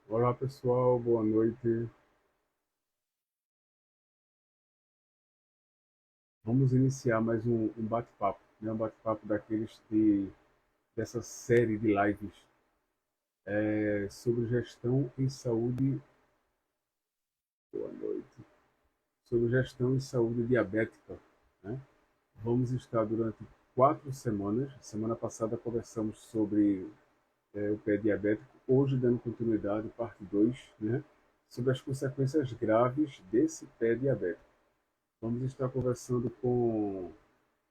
Olá pessoal, boa noite. Vamos iniciar mais um bate-papo, né? Um bate-papo dessa série de lives sobre gestão em saúde. Boa noite. Sobre gestão em saúde diabética, né? Vamos estar durante 4 semanas. Semana passada conversamos sobre o pé diabético. Hoje, dando continuidade, parte 2, né? Sobre as consequências graves desse pé diabético. Vamos estar conversando com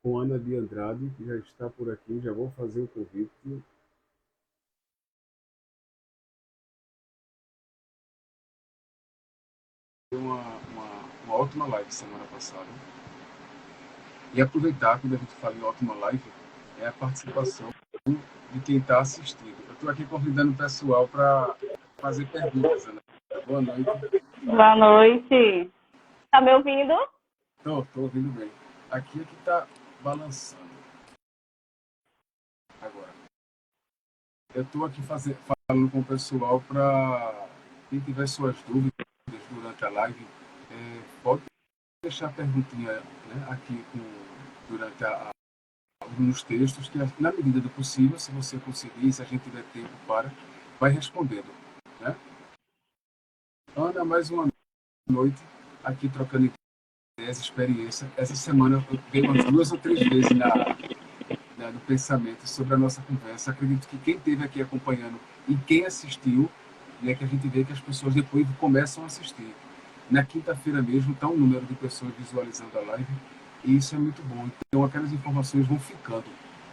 Ana de Andrade, que já está por aqui. Já vou fazer o convite. Foi uma ótima live semana passada. E aproveitar, quando a gente fala em ótima live, é a participação de quem está assistindo. Eu estou aqui convidando o pessoal para fazer perguntas, Ana. Boa noite. Boa noite. Tá me ouvindo? Estou ouvindo bem. Aqui é que está balançando agora. Eu estou aqui falando com o pessoal para quem tiver suas dúvidas durante a live, pode deixar a perguntinha, né, aqui durante nos textos, que na medida do possível, se você conseguir, se a gente tiver tempo para, vai respondendo. Né? Ana, mais uma noite aqui trocando ideias, experiência. Essa semana eu veio umas 2 ou 3 vezes no pensamento sobre a nossa conversa. Acredito que quem esteve aqui acompanhando e quem assistiu, né, que a gente vê que as pessoas depois começam a assistir. Na quinta-feira mesmo está um número de pessoas visualizando a live e isso é muito bom. Então aquelas informações vão ficando,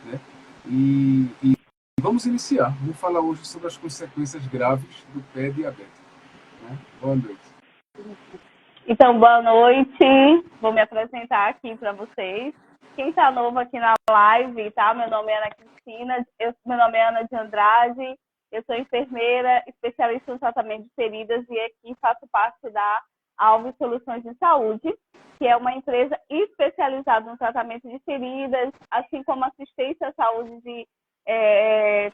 né? E vamos iniciar. Vamos falar hoje sobre as consequências graves do pé diabético. Né? Boa noite. Então, boa noite. Vou me apresentar aqui para vocês. Quem está novo aqui na live, tá? Meu nome é Ana Cristina, meu nome é Ana de Andrade, eu sou enfermeira, especialista no tratamento de feridas e aqui faço parte da Alves Soluções de Saúde, que é uma empresa especializada no tratamento de feridas, assim como assistência à saúde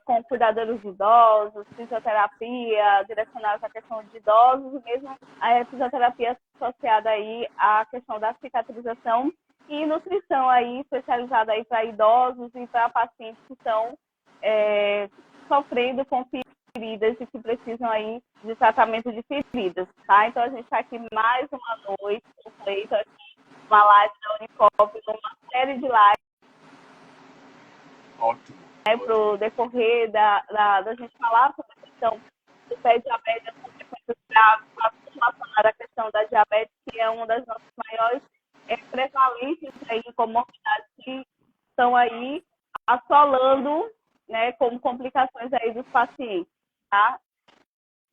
com cuidadores de idosos, fisioterapia direcionada à questão de idosos, e mesmo a fisioterapia associada aí à questão da cicatrização e nutrição aí especializada aí para idosos e para pacientes que estão sofrendo com feridas e que precisam aí de tratamento de feridas, tá? Então a gente está aqui mais uma noite, feito aqui uma live da Unicop, uma série de lives Ótimo, para ótimo. o decorrer da gente falar sobre a questão do pé diabetes, as consequências graves, relacionada à questão da diabetes, que é uma das nossas maiores prevalências aí, comorbidades que estão aí assolando, né, como complicações aí dos pacientes, tá?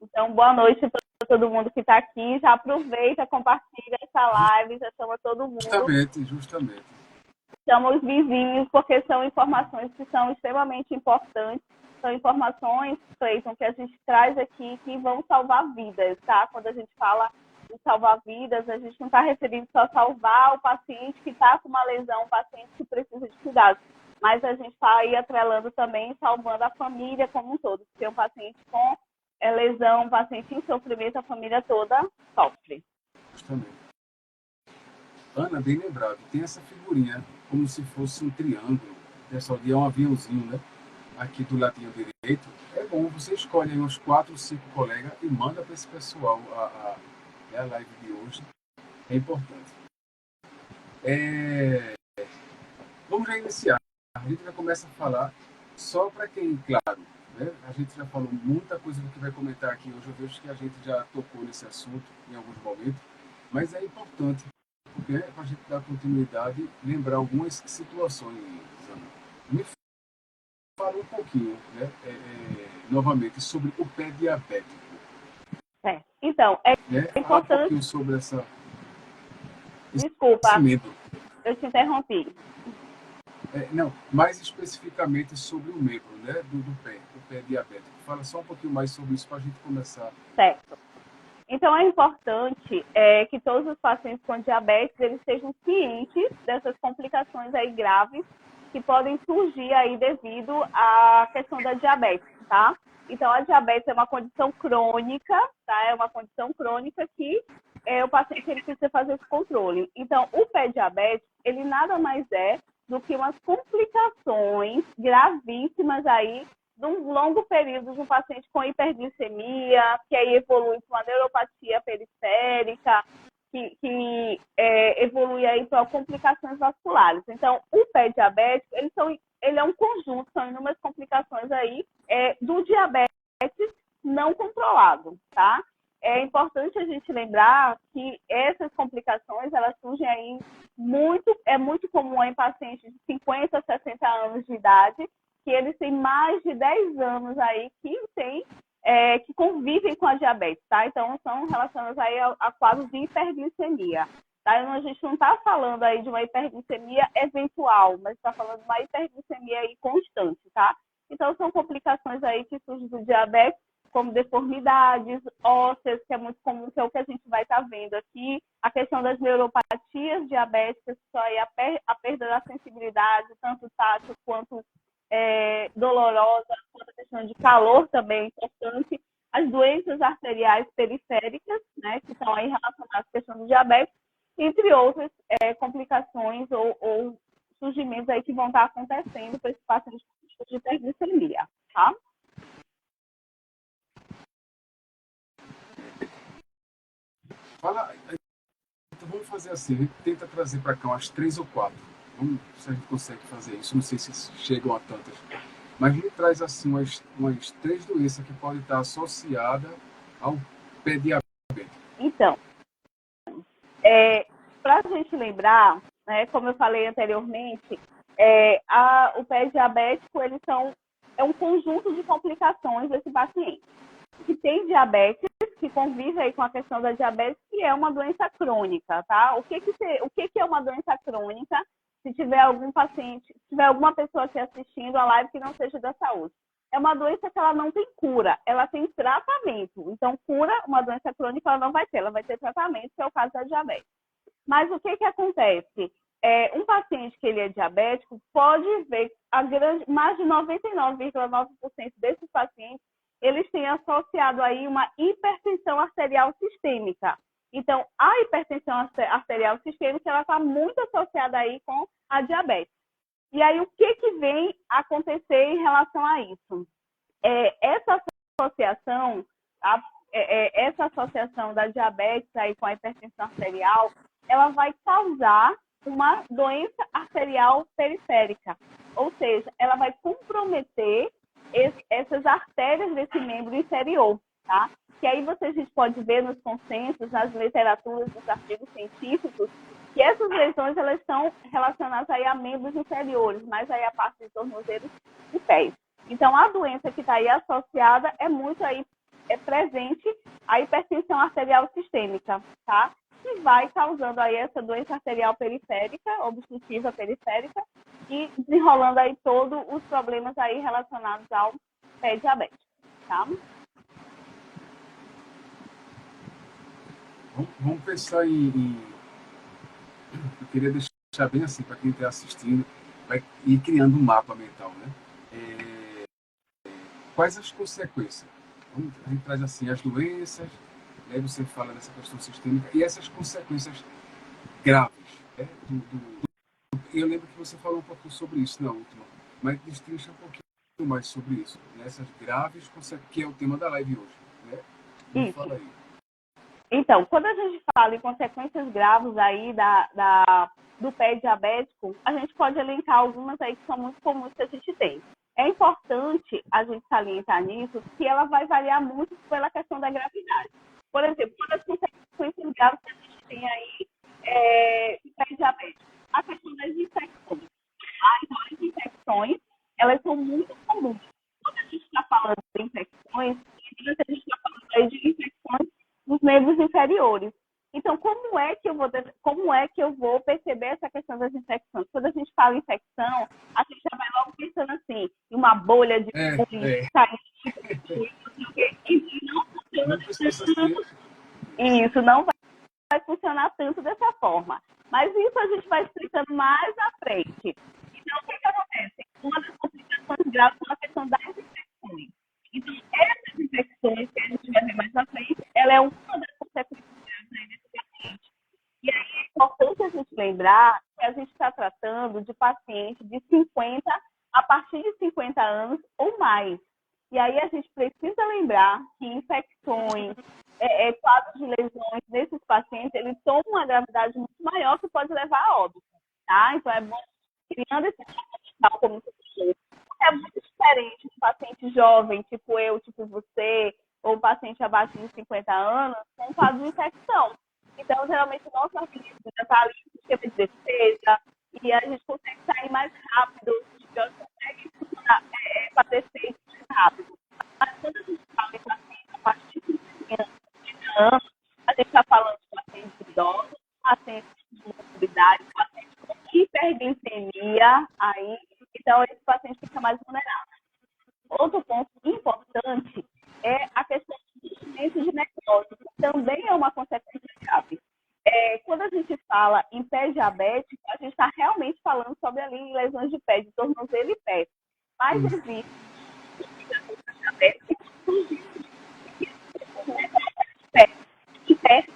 Então, boa noite para todo mundo que está aqui. Já aproveita, compartilha essa live, já chama todo mundo. Justamente, justamente. Chama os vizinhos, porque são informações que são extremamente importantes. São informações, Cleiton, que a gente traz aqui que vão salvar vidas, tá? Quando a gente fala em salvar vidas, a gente não está referindo só a salvar o paciente que está com uma lesão, o paciente que precisa de cuidados, mas a gente está aí atrelando também, salvando a família como um todo. Porque um paciente com lesão, um paciente em sofrimento, a família toda sofre. Justamente. Ana, bem lembrado, tem essa figurinha como se fosse um triângulo. O pessoal é um aviãozinho, né? Aqui do ladinho direito. É bom, você escolhe aí uns 4 5 colegas e manda para esse pessoal a live de hoje. É importante. Vamos já iniciar. A gente já começa a falar só para quem, claro, né? A gente já falou muita coisa do que vai comentar aqui hoje. Eu vejo que a gente já tocou nesse assunto em alguns momentos, mas é importante porque para a gente dar continuidade, lembrar algumas situações, Ana. Me fala um pouquinho, né, novamente, sobre o pé diabético. Então, é Né? Fala um importante. pouquinho sobre esse Desculpa, medo. eu te interrompi. Não, mais especificamente sobre o membro, né, do pé, o pé diabético. Fala só um pouquinho mais sobre isso para a gente começar. Certo. Então, é importante que todos os pacientes com diabetes eles sejam cientes dessas complicações aí graves que podem surgir aí devido à questão da diabetes, tá? Então, a diabetes é uma condição crônica, tá? É uma condição crônica que o paciente ele precisa fazer esse controle. Então, o pé diabético, ele nada mais é do que umas complicações gravíssimas aí de um longo período de um paciente com hiperglicemia, que aí evolui para uma neuropatia periférica, que evolui aí para complicações vasculares. Então, o pé diabético, ele é um conjunto, são inúmeras complicações aí do diabetes não controlado, tá? É importante a gente lembrar que essas complicações, elas surgem aí é muito comum em pacientes de 50 a 60 anos de idade, que eles têm mais de 10 anos aí que convivem com a diabetes, tá? Então, são relacionados aí a quadros de hiperglicemia, tá? Então, a gente não está falando aí de uma hiperglicemia eventual, mas está falando de uma hiperglicemia aí constante, tá? Então, são complicações aí que surgem do diabetes, como deformidades ósseas, que é muito comum, que é o que a gente vai estar vendo aqui, a questão das neuropatias diabéticas, só aí a perda da sensibilidade, tanto tátil quanto dolorosa, quanto a questão de calor também é importante, as doenças arteriais periféricas, né, que estão aí relacionadas à questão do diabetes, entre outras complicações ou surgimentos aí que vão estar acontecendo para esse paciente de hiperglicemia, tá? Então vamos fazer assim, a gente tenta trazer para cá umas 3 ou 4. Vamos, se a gente consegue fazer isso, não sei se chegam a tantas. Mas me traz assim umas 3 doenças que podem estar associadas ao pé diabético. Então, para a gente lembrar, né, como eu falei anteriormente, o pé diabético é um conjunto de complicações desse paciente que tem diabetes, que convive aí com a questão da diabetes, que é uma doença crônica, tá? O que é uma doença crônica? Se tiver algum paciente, se tiver alguma pessoa aqui assistindo a live que não seja da saúde, é uma doença que ela não tem cura, ela tem tratamento. Então, cura, uma doença crônica, ela não vai ter, ela vai ter tratamento, que é o caso da diabetes. Mas o que acontece? Um paciente que ele é diabético pode ver mais de 99,9% desses pacientes eles têm associado aí uma hipertensão arterial sistêmica. Então, a hipertensão arterial sistêmica ela está muito associada aí com a diabetes. E aí, o que vem acontecer em relação a isso? Essa associação, essa associação da diabetes aí com a hipertensão arterial, ela vai causar uma doença arterial periférica. Ou seja, ela vai comprometer essas artérias desse membro inferior, tá? Que aí a gente pode ver nos consensos, nas literaturas, nos artigos científicos, que essas lesões elas estão relacionadas aí a membros inferiores, mais aí a parte de tornozelos e pés. Então, a doença que está aí associada é muito aí presente a hipertensão arterial sistêmica, tá? Que vai causando aí essa doença arterial periférica, obstrutiva periférica, e desenrolando aí todos os problemas aí relacionados ao pé diabético, tá? Vamos pensar eu queria deixar bem assim, para quem está assistindo, vai ir criando um mapa mental, né? Quais as consequências? A gente traz assim, as doenças, né? Você fala dessa questão sistêmica, e essas consequências graves, né? Eu lembro que você falou um pouco sobre isso na última, mas destrincha um pouquinho mais sobre isso, né? Essas graves consequências, que é o tema da live hoje, né? Isso. Fala aí. Então, quando a gente fala em consequências graves aí do pé diabético, a gente pode elencar algumas aí que são muito comuns que a gente tem. É importante a gente salientar nisso que ela vai variar muito pela questão da gravidade. Por exemplo, uma das consequências graves que a gente tem aí do pé diabético, a questão das infecções. Então, as infecções, elas são muito comuns. Quando a gente está falando de infecções, a gente está falando aí de infecções dos membros inferiores. Então, como é que eu vou perceber essa questão das infecções? Quando a gente fala em infecção, a gente já vai logo pensando assim, em uma bolha de isso não vai funcionar tanto dessa forma. Mas isso a gente vai explicando mais à frente. Então, o que acontece? grave com a questão das infecções. Então, essas infecções que a gente vai ver mais na frente, ela é uma das consequências aí desse paciente. E aí é importante a gente lembrar que a gente está tratando de pacientes de 50 a partir de 50 anos ou mais. E aí a gente precisa lembrar que infecções, quadros de lesões desses pacientes, eles tomam uma gravidade muito maior que pode levar a óbito, tá? Então é bom criando esse hospital como é muito diferente de paciente jovem, tipo eu, tipo você, ou paciente abaixo de 50 anos, com quadro de infecção. Então, geralmente, o nosso organismo já está ali no sistema de defesa e a gente consegue sair mais rápido, os antibióticos conseguem fazer efeito mais rápido. Mas quando a gente fala em pacientes a partir de 50 anos, a gente está falando de pacientes idosos, pacientes com mobilidade, pacientes com hiperglicemia, aí, então esse paciente fica mais vulnerável. Outro ponto importante é a questão do surgimento de necrose, que também é uma consequência grave. Quando a gente fala em pé diabético, a gente está realmente falando sobre ali lesões de pé, de tornozelo e pé. Mas existe diabético de pé,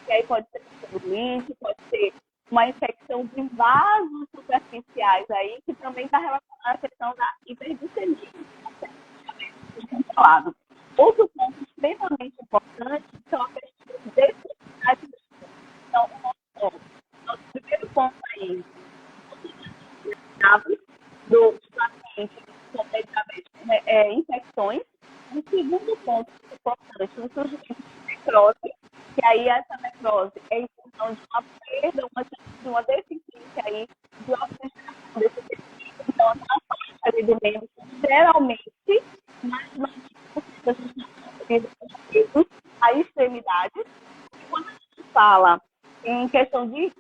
e aí pode ser celulite, pode ser uma infecção de vasos superficiais aí, que também está relacionada à questão da hiperglicemia. Outro ponto extremamente importante são as questões de descontinuidade. Então, nosso primeiro ponto aí, do paciente com diabetes, infecções. O segundo ponto importante, o surgimento de necrose, que aí essa necrose é em função de uma perda, de uma deficiência aí de oxigenação desse tecido. Então, aquela parte ali do membro, geralmente, mais de 90% das pessoas a extremidade. E quando a gente fala em questão de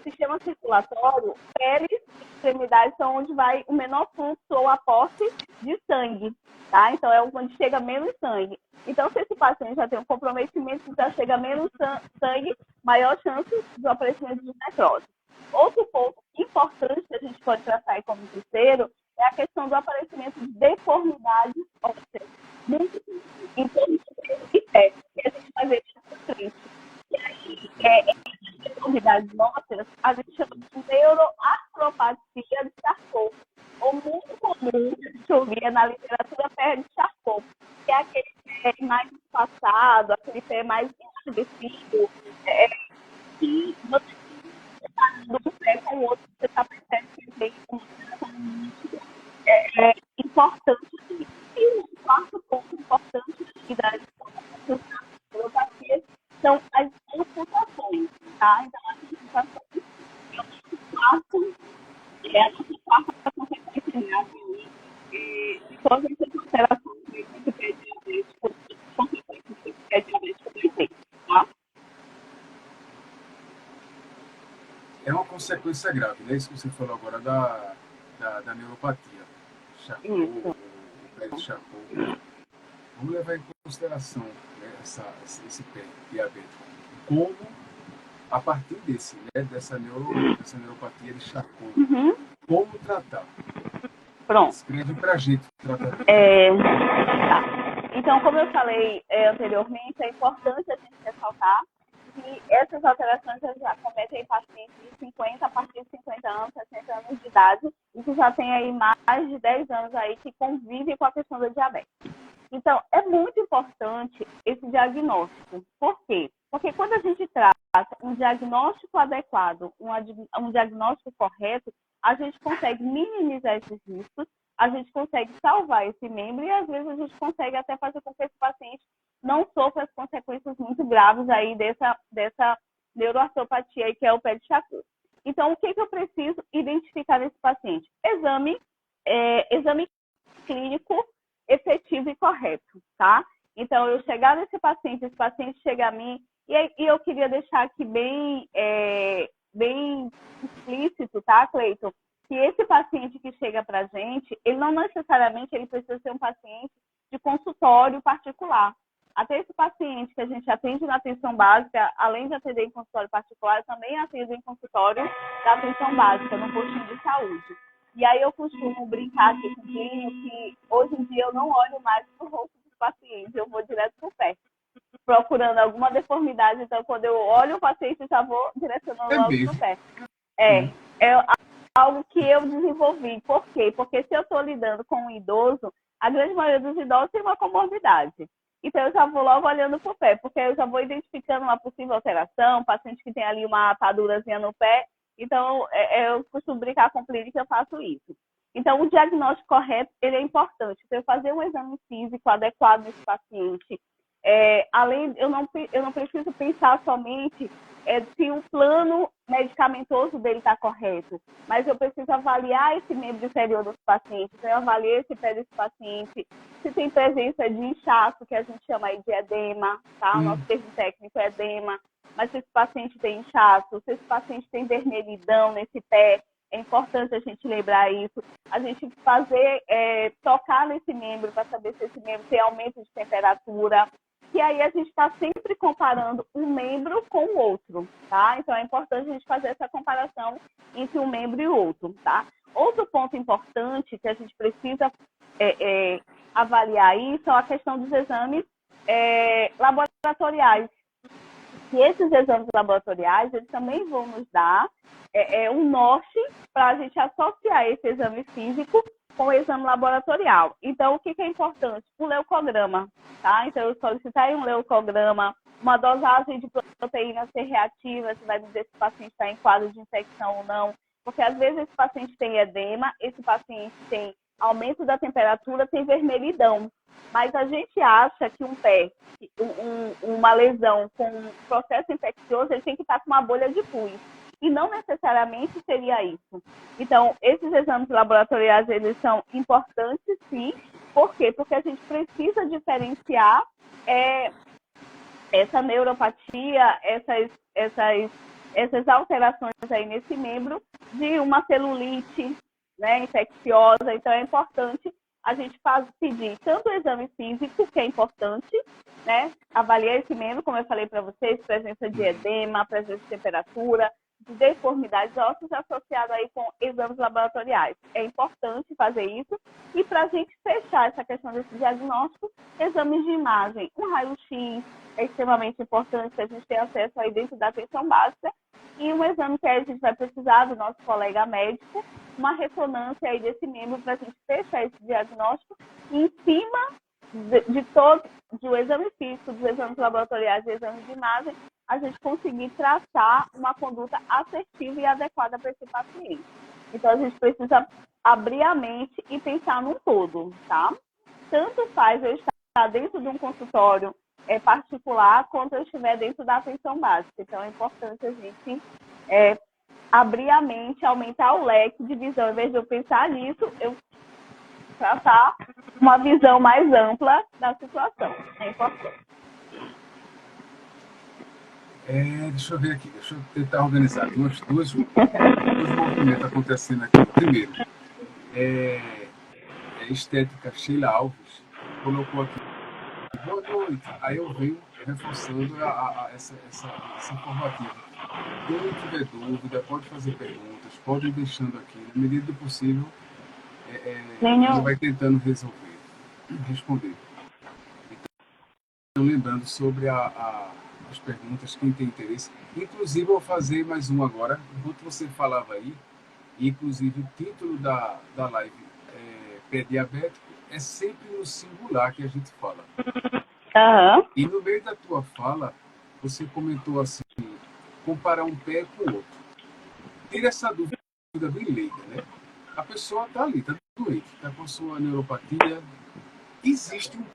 sistema circulatório, peles e extremidades são onde vai o menor fluxo ou aporte de sangue, tá? Então, é onde chega menos sangue. Então, se esse paciente já tem um comprometimento, já chega menos sangue, maior chance do aparecimento de necrose. Outro ponto importante que a gente pode tratar aí como terceiro é a questão do aparecimento de deformidades ósseas, muito em torno de pé, que a gente vai ver na frente. E aí, essas deformidades ósseas, a gente chama de neuroartropatia de Charcot, ou muito comum que a gente ouvia na literatura pé de Charcot, que é aquele pé mais espaçado, aquele pé mais enrijecido, que você está dando um pé com o outro, você está percebendo que tem uma alteração muito importante. E um quarto ponto importante da neuropatia são as amputações, tá? Então, as amputações é o nosso quarto, a nossa quarta consequência grave de todas essas alterações do pé diabético, consequências do pé diabético também, tá? É uma consequência grave, né? Isso que você falou agora da neuropatia. Charcot, o pé de Charcot. Vamos levar em consideração, né, esse pé diabético. Como, a partir dessa neuropatia de Charcot, como tratar? Pronto. Escreve pra gente o tratamento. Tá. Então, como eu falei anteriormente, é importante a gente ressaltar que essas alterações já acometem em pacientes de 50 a partir de 50 anos, 60 anos de idade, e que já tem aí mais de 10 anos aí que convivem com a questão da diabetes. Então, é muito importante esse diagnóstico. Por quê? Porque quando a gente trata um diagnóstico adequado, um diagnóstico correto, a gente consegue minimizar esses riscos, a gente consegue salvar esse membro e, às vezes, a gente consegue até fazer com que esse paciente não sofra as consequências muito graves aí dessa neuroartropatia aí, que é o pé de Charcot. Então, o que eu preciso identificar nesse paciente? Exame clínico efetivo e correto, tá? Então, eu chegar nesse paciente, esse paciente chega a mim, e eu queria deixar aqui bem explícito, tá, Cleiton? Que esse paciente que chega pra gente, ele não necessariamente ele precisa ser um paciente de consultório particular. Até esse paciente que a gente atende na atenção básica, além de atender em consultório particular, também atende em consultório da atenção básica, no postinho de saúde. E aí eu costumo brincar aqui com o Plínio que hoje em dia eu não olho mais para o rosto dos pacientes, eu vou direto para o pé, procurando alguma deformidade. Então, quando eu olho o paciente, eu já vou direcionando logo para o pé. É algo que eu desenvolvi. Por quê? Porque se eu estou lidando com um idoso, a grande maioria dos idosos tem uma comorbidade. Então, eu já vou logo olhando para o pé, porque eu já vou identificando uma possível alteração, paciente que tem ali uma atadurazinha no pé. Então, eu costumo brincar com o clínico, eu faço isso. Então, o diagnóstico correto, ele é importante. Então, eu fazer um exame físico adequado nesse paciente. Além, eu não preciso pensar somente se o plano medicamentoso dele está correto, mas eu preciso avaliar esse membro inferior dos pacientes. Então, eu avaliei esse pé desse paciente, se tem presença de inchaço, que a gente chama aí de edema, tá? O nosso termo técnico é edema. Mas se esse paciente tem inchaço, se esse paciente tem vermelhidão nesse pé, é importante a gente lembrar isso. A gente fazer, tocar nesse membro para saber se esse membro tem aumento de temperatura. E aí a gente está sempre comparando um membro com o outro, tá? Então é importante a gente fazer essa comparação entre um membro e o outro, tá? Outro ponto importante que a gente precisa avaliar aí são a questão dos exames laboratoriais. E esses exames laboratoriais, eles também vão nos dar um norte para a gente associar esse exame físico com o exame laboratorial. Então, o que é importante? O leucograma, tá? Então, eu solicitar um leucograma, uma dosagem de proteína C reativa, se vai dizer se o paciente está em quadro de infecção ou não, porque às vezes esse paciente tem edema, esse paciente tem aumento da temperatura, tem vermelhidão. Mas a gente acha que um pé, uma lesão com um processo infeccioso, ele tem que estar com uma bolha de pus. E não necessariamente seria isso. Então, esses exames laboratoriais, eles são importantes, sim. Por quê? Porque a gente precisa diferenciar essa neuropatia, essas alterações aí nesse membro de uma celulite, né, infecciosa. Então, é importante a gente pedir tanto o exame físico, que é importante, né, avaliar esse membro, como eu falei para vocês, presença de edema, presença de temperatura, de deformidades ósseas associadas aí com exames laboratoriais. É importante fazer isso. E para a gente fechar essa questão desse diagnóstico, exames de imagem. Um raio-x é extremamente importante, a gente ter acesso aí dentro da atenção básica. E um exame que a gente vai precisar do nosso colega médico, uma ressonância aí desse membro para a gente fechar esse diagnóstico. E em cima do exame físico, dos exames laboratoriais e exames de imagem, a gente conseguir traçar uma conduta assertiva e adequada para esse paciente. Então, a gente precisa abrir a mente e pensar num todo, tá? Tanto faz eu estar dentro de um consultório particular, quanto eu estiver dentro da atenção básica. Então, é importante a gente abrir a mente, aumentar o leque de visão. Ao invés de eu pensar nisso, eu tratar uma visão mais ampla da situação. É importante. Deixa eu ver aqui, deixa eu tentar organizar. Tem dois movimentos acontecendo aqui. Primeiro, estética Sheila Alves colocou aqui, boa noite. Aí eu venho reforçando essa informativa. Quem tiver dúvida, pode fazer perguntas, pode ir deixando aqui. Na medida do possível, ele vai tentando responder. Então, lembrando sobre as perguntas, quem tem interesse. Inclusive, eu vou fazer mais um agora, enquanto você falava aí, e inclusive o título da live pé diabético é sempre no singular que a gente fala. Uhum. E no meio da tua fala, você comentou assim, comparar um pé com o outro. Tira essa dúvida bem leiga, né? A pessoa está ali, está doente, está com a sua neuropatia. Existe um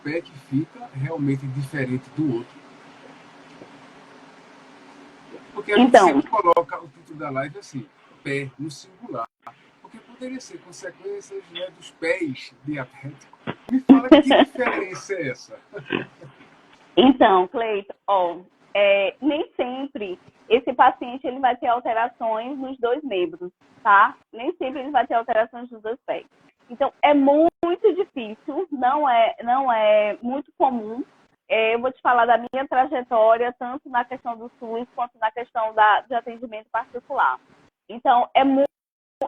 pé que fica realmente diferente do outro. Porque a gente sempre coloca o título da live assim, pé no singular. Porque poderia ser consequências, né, dos pés diabéticos. Me fala que diferença é essa? Então, Cleiton, nem sempre esse paciente ele vai ter alterações nos dois membros, tá? Nem sempre ele vai ter alterações nos dois pés. Então, é muito difícil, não é muito comum. Eu vou te falar da minha trajetória, tanto na questão do SUS quanto na questão de atendimento particular. Então, é muito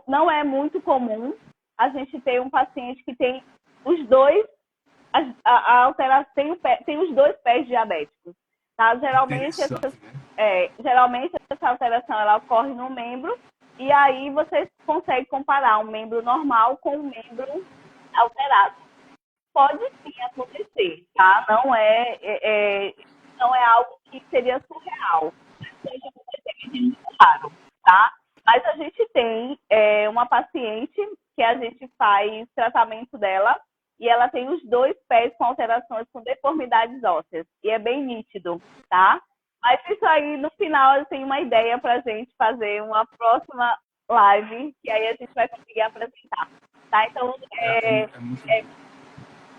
não é muito comum a gente ter um paciente que tem os dois, a alteração, tem os dois pés diabéticos. Tá? Geralmente essa alteração ela ocorre no membro, e aí você consegue comparar um membro normal com um membro alterado. Pode sim acontecer, tá? Não é algo que seria surreal, seja muito raro, tá? Mas a gente tem uma paciente que a gente faz tratamento dela e ela tem os dois pés com alterações, com deformidades ósseas, e é bem nítido, tá? Mas isso aí, no final, eu tenho uma ideia para a gente fazer uma próxima live, que aí a gente vai conseguir apresentar, tá? Então,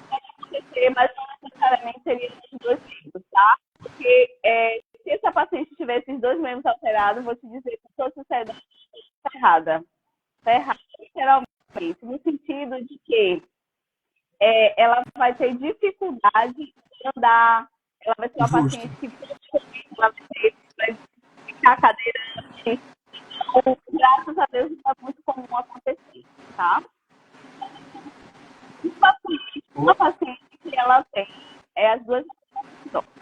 pode acontecer, mas não necessariamente seria os dois membros, tá? Porque se essa paciente tivesse os dois membros alterados, vou te dizer com toda sinceridade, está errada. Está errada, literalmente, no sentido de que ela vai ter dificuldade de andar, ela vai ser uma paciente que praticamente ela vai ficar cadeirante. Então, graças a Deus, isso é muito comum acontecer, tá? Uma paciente que ela tem as duas alterações.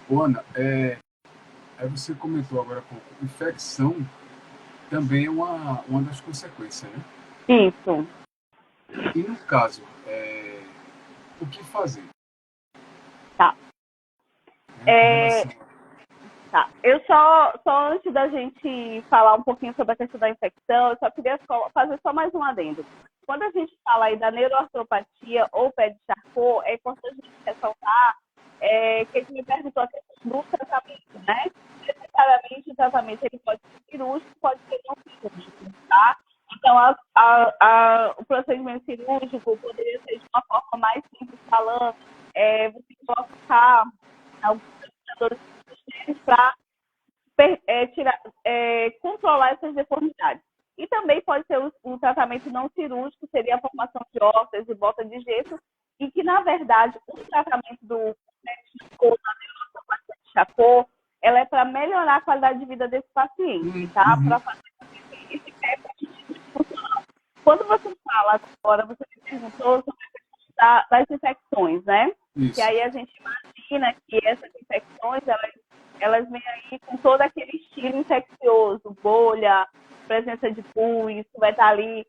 Ana, aí você comentou agora há pouco, infecção também é uma das consequências, né? Isso. E no caso, o que fazer? Tá. Tá. Eu só antes da gente falar um pouquinho sobre a questão da infecção, eu só queria fazer só mais um adendo. Quando a gente fala aí da neuroartropatia ou pé de Charcot, é importante a gente ressaltar que ele me perguntou a questão do tratamento, né? Necessariamente o tratamento ele pode ser cirúrgico, pode ser não cirúrgico, tá? Então, o procedimento cirúrgico poderia ser de uma forma mais simples falando, você colocar alguns para controlar essas deformidades. E também pode ser o tratamento não cirúrgico, seria a formação de ósseas e bota de gesso, e que, na verdade, o tratamento do Charcot, ela é para melhorar a qualidade de vida desse paciente, tá? Para fazer esse pé funcional. Quando você fala agora, você me perguntou sobre a questão das infecções, né? Isso. Que aí a gente imagina que essas infecções, elas vêm aí com todo aquele estilo infeccioso, bolha, presença de pus, vai estar ali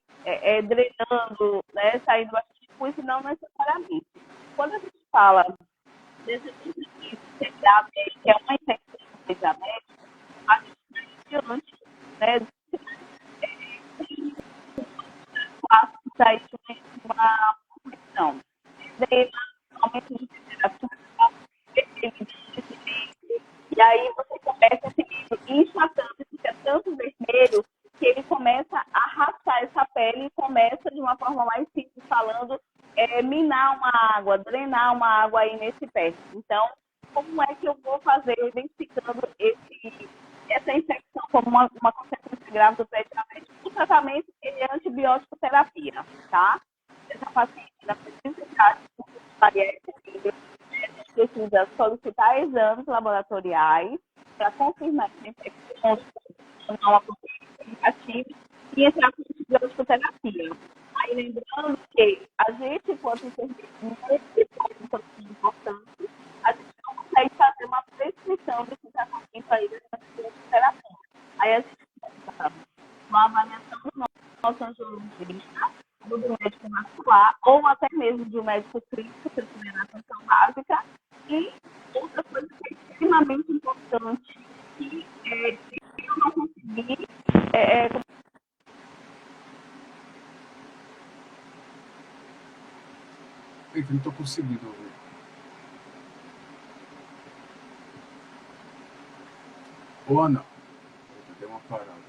drenando, né, saindo bastante pus, e não necessariamente. Quando a gente fala desse diabetes, que é uma infecção de diabetes, a gente está diante, né, de uma infecção. Aumento de temperatura, e aí você começa esse livro incha tanto, fica tanto vermelho, que ele começa a arrastar essa pele e começa, de uma forma mais simples falando, minar uma água, drenar uma água aí nesse pé. Então, como é que eu vou fazer identificando essa infecção como uma consequência grave do pé diabético? O tratamento é antibiótico terapia, tá? Essa paciente precisa estar bariátrica, precisa solicitar exames laboratoriais para confirmar que a infecção não é uma complicativa e entrar com antibiótico-terapia. Aí, lembrando que a gente, enquanto enfermeiro, é importante, a gente não consegue fazer uma prescrição desse tratamento aí dessa antibiótico-terapia. Aí a gente faz uma avaliação do nosso angiologista, do médico vascular, ou até mesmo de um médico clínico, se tiver na atenção básica. E outra coisa que é extremamente importante, que se eu não conseguir, não estou conseguindo ouvir. Ana, deu uma parada.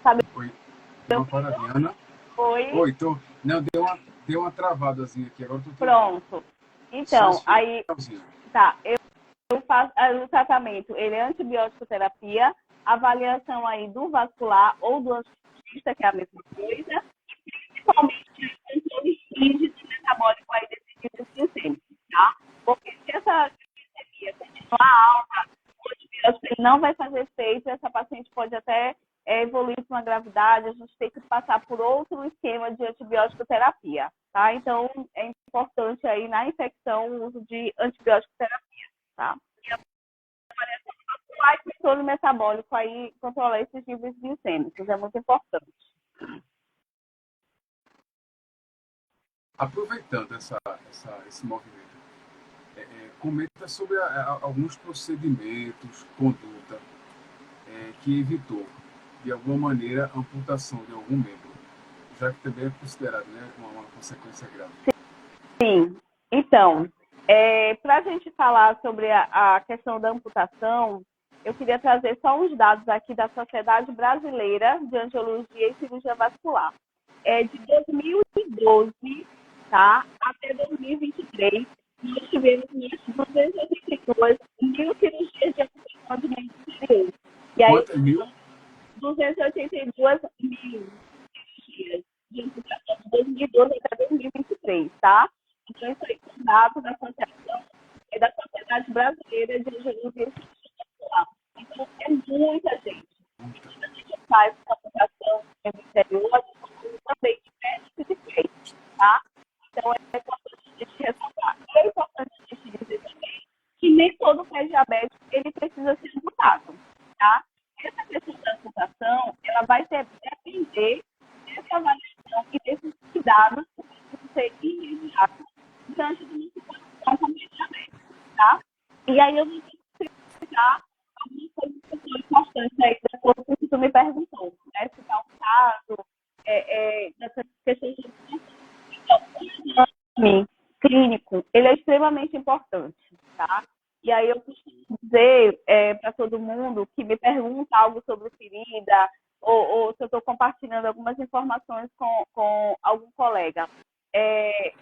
Sabe? Oi, deu uma paradinha. Ana? Oi, não, deu uma travadazinha aqui, agora estou pronto. Então, aí, tá, eu faço o tratamento, ele é antibiótico terapia, avaliação aí do vascular ou do angiologista, que é a mesma coisa, principalmente o controle rígido e metabólico aí desses níveis glicêmicos, tá? Porque se essa glicemia continuar alta, o antibiótico ele não vai fazer efeito, essa paciente pode até evoluir para uma gravidade, a gente tem que passar por outro esquema de antibiótico terapia, tá? Então, é importante aí na infecção o uso de antibiótico terapia, tá? E a avaliação vascular e controle metabólico aí, controlar esses níveis glicêmicos, é muito importante. Aproveitando esse movimento, comenta sobre alguns procedimentos, conduta, que evitou, de alguma maneira, a amputação de algum membro, já que também é considerado, né, uma consequência grave. Sim. Então, para a gente falar sobre a questão da amputação, eu queria trazer só uns dados aqui da Sociedade Brasileira de Angiologia e Cirurgia Vascular. De 2012, tá, até 2023, nós tivemos 282 mil cirurgias de amputação de membros inferiores. E aí, Quanto é mil? 282 mil cirurgias de amputação de 2012 até 2023, tá? Então, isso aí são dados da Associação da Sociedade Brasileira de Angiologia e Cirurgia Vascular. Então, é muita gente. Quando a gente faz essa amputação no interior, a gente também de médicos e feitos, tá? Então, é importante a gente ressaltar. E é importante a gente dizer também que nem todo pé diabético ele precisa ser amputado, tá? Essa questão da amputação, ela vai depender dessa avaliação e desses cuidados que precisam ser imediatos diante de uma situação como diabetes, tá? E aí eu vou explicar algumas coisas que são importantes aí, de acordo com o que tu me perguntou, né? Se tá um caso dessas questões de amputação. Então, o exame clínico, ele é extremamente importante, tá? E aí eu costumo dizer para todo mundo que me pergunta algo sobre ferida, ou se eu estou compartilhando algumas informações com algum colega.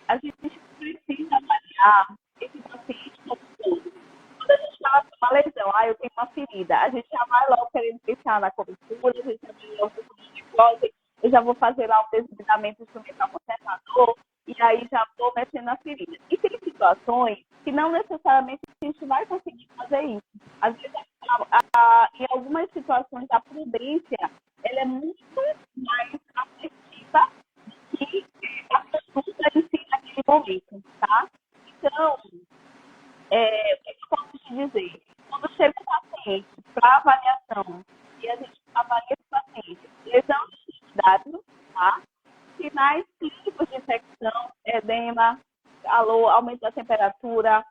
A gente precisa avaliar esse paciente como todo. Quando a gente fala de uma lesão, eu tenho uma ferida, a gente já vai logo querendo pensar na cobertura, a gente já vai logo com necrose, eu já vou fazer lá o desligamento instrumental conservador, e aí já vou mexendo na ferida. E tem situações que não necessariamente a gente vai conseguir fazer isso. Às vezes, em algumas situações, a prudência ela é muito mais afetiva do que a conduta em si naquele momento, tá? Então, o que eu posso te dizer? Quando chega um paciente para avaliação e a gente avalia esse paciente, lesão de atividade, tá? Sinais clínicos de infecção, edema, aumento da temperatura,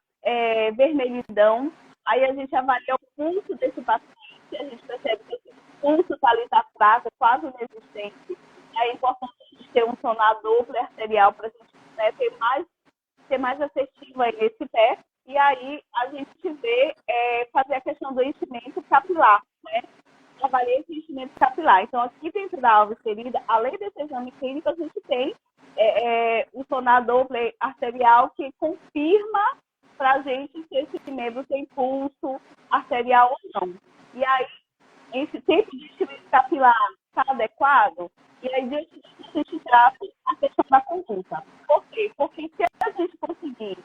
vermelhidão. Aí a gente avalia o pulso desse paciente, a gente percebe que esse pulso está fraco, quase inexistente. É importante a gente ter um sonar Doppler arterial para a gente, né, ser mais assertivo aí nesse pé. E aí a gente vê fazer a questão do enchimento capilar, né? Avalia esse enchimento capilar. Então, aqui dentro da alva ferida, além desse exame clínico, a gente tem o sonar Doppler arterial que confirma para a gente se esse membro tem pulso arterial ou não. E aí, esse tempo de enchimento capilar está adequado? E aí, diante disso, a gente trata a questão da conduta. Por quê? Porque se a gente conseguir,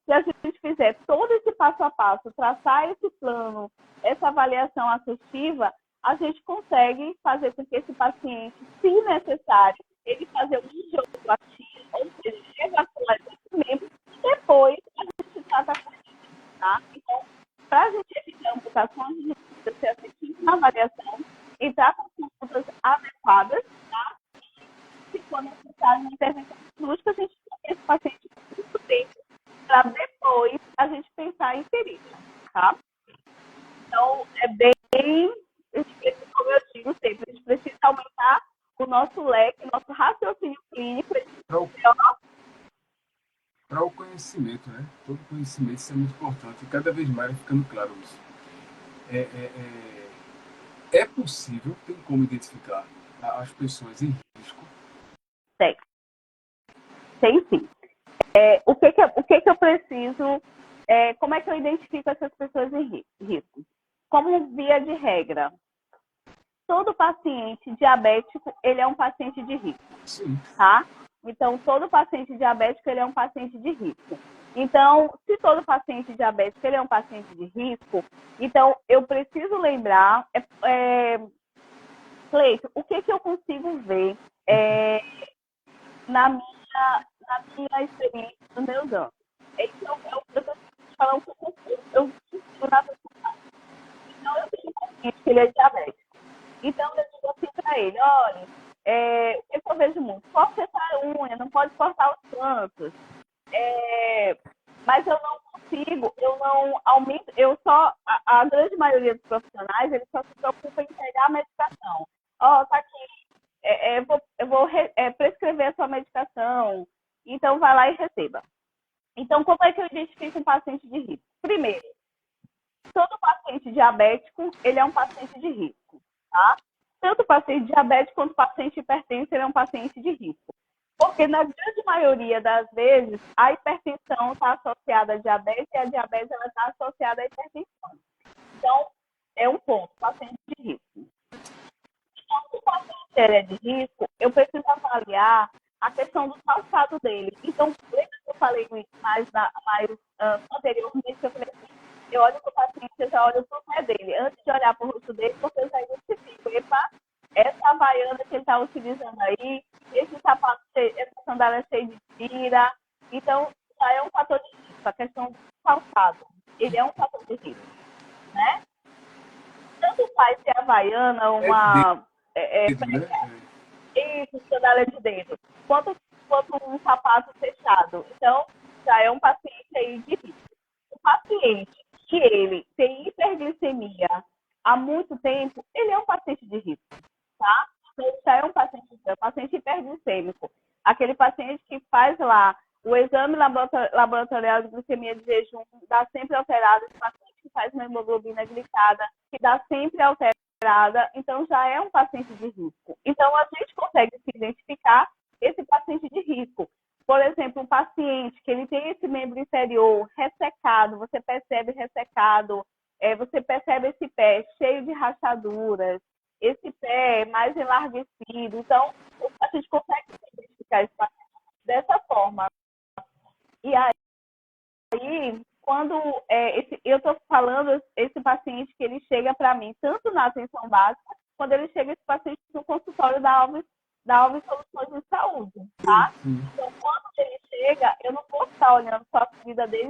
se a gente fizer todo esse passo a passo, traçar esse plano, essa avaliação assertiva, a gente consegue fazer com que esse paciente, se necessário, ele fazer uma angioplastia, ou seja, revascularizar esse membro, e depois a gente trata a conduta, tá? Então, para a gente evitar amputações, a gente precisa ser assertivo na avaliação, entrar com condutas adequadas, tá? E se for necessário uma intervenção cirúrgica, a gente tem esse paciente por muito tempo, para depois a gente pensar em ferida, tá? Então, é bem, como eu digo sempre, a gente precisa aumentar o nosso leque, nosso raciocínio clínico. Para o conhecimento, né? Todo conhecimento isso é muito importante e cada vez mais vai ficando claro isso. É possível, tem como identificar as pessoas em risco? Tem sim. O que eu preciso, como é que eu identifico essas pessoas em risco? Como via de regra, todo paciente diabético, ele é um paciente de risco, Sim. tá? Então, todo paciente diabético, ele é um paciente de risco. Então, se todo paciente diabético, ele é um paciente de risco, então, eu preciso lembrar, Cleito, o que eu consigo ver na minha experiência nos meus anos? Então, eu estou falando que eu consigo na verdade. Então, eu tenho um paciente que ele é diabético. Então, eu digo assim para ele, olha, o que eu vejo muito? Pode cortar a unha, não pode cortar os cantos. Mas eu não consigo, eu não aumento, a grande maioria dos profissionais, eles só se preocupam em pegar a medicação. Ó, tá aqui, eu vou prescrever a sua medicação, então vai lá e receba. Então, como é que eu identifico um paciente de risco? Primeiro, todo paciente diabético, ele é um paciente de risco, tá? Tanto o paciente diabético quanto o paciente hipertenso, ele é um paciente de risco. Porque na grande maioria das vezes, a hipertensão está associada à diabetes e a diabetes está associada à hipertensão. Então, é um ponto, paciente de risco. Então, se o paciente é de risco, eu preciso avaliar a questão do calçado dele. Então, lembra que eu falei mais anteriormente, que eu falei assim, eu olho para o paciente, eu já olho para o pé dele, antes de olhar para o rosto dele, porque eu já identifico, epa, essa havaiana que ele está utilizando aí, esse sapato, essa sandália cheia de tira. Então, já é um fator de risco, a questão do calçado. Ele é um fator de risco, né? Tanto faz ser havaiana, uma... Isso, sandália de dedo. Quanto um sapato fechado. Então, já é um paciente aí de risco. O paciente que ele tem hiperglicemia há muito tempo, ele é um paciente de risco, tá? Então, já é um paciente hiperglicêmico. Aquele paciente que faz lá o exame laboratorial de glicemia de jejum, dá sempre alterado. Esse paciente que faz uma hemoglobina glicada, que dá sempre alterada, então já é um paciente de risco. Então, a gente consegue se identificar esse paciente de risco. Por exemplo, um paciente que ele tem esse membro inferior ressecado, você percebe ressecado, você percebe esse pé cheio de rachaduras, esse pé mais enlarguecido. Então, a gente consegue identificar esse paciente dessa forma. E aí, quando eu estou falando, esse paciente que ele chega para mim, tanto na atenção básica, quando ele chega esse paciente no consultório da Alves Soluções de Saúde, tá? Então, quando ele chega, eu não posso estar olhando só a vida dele,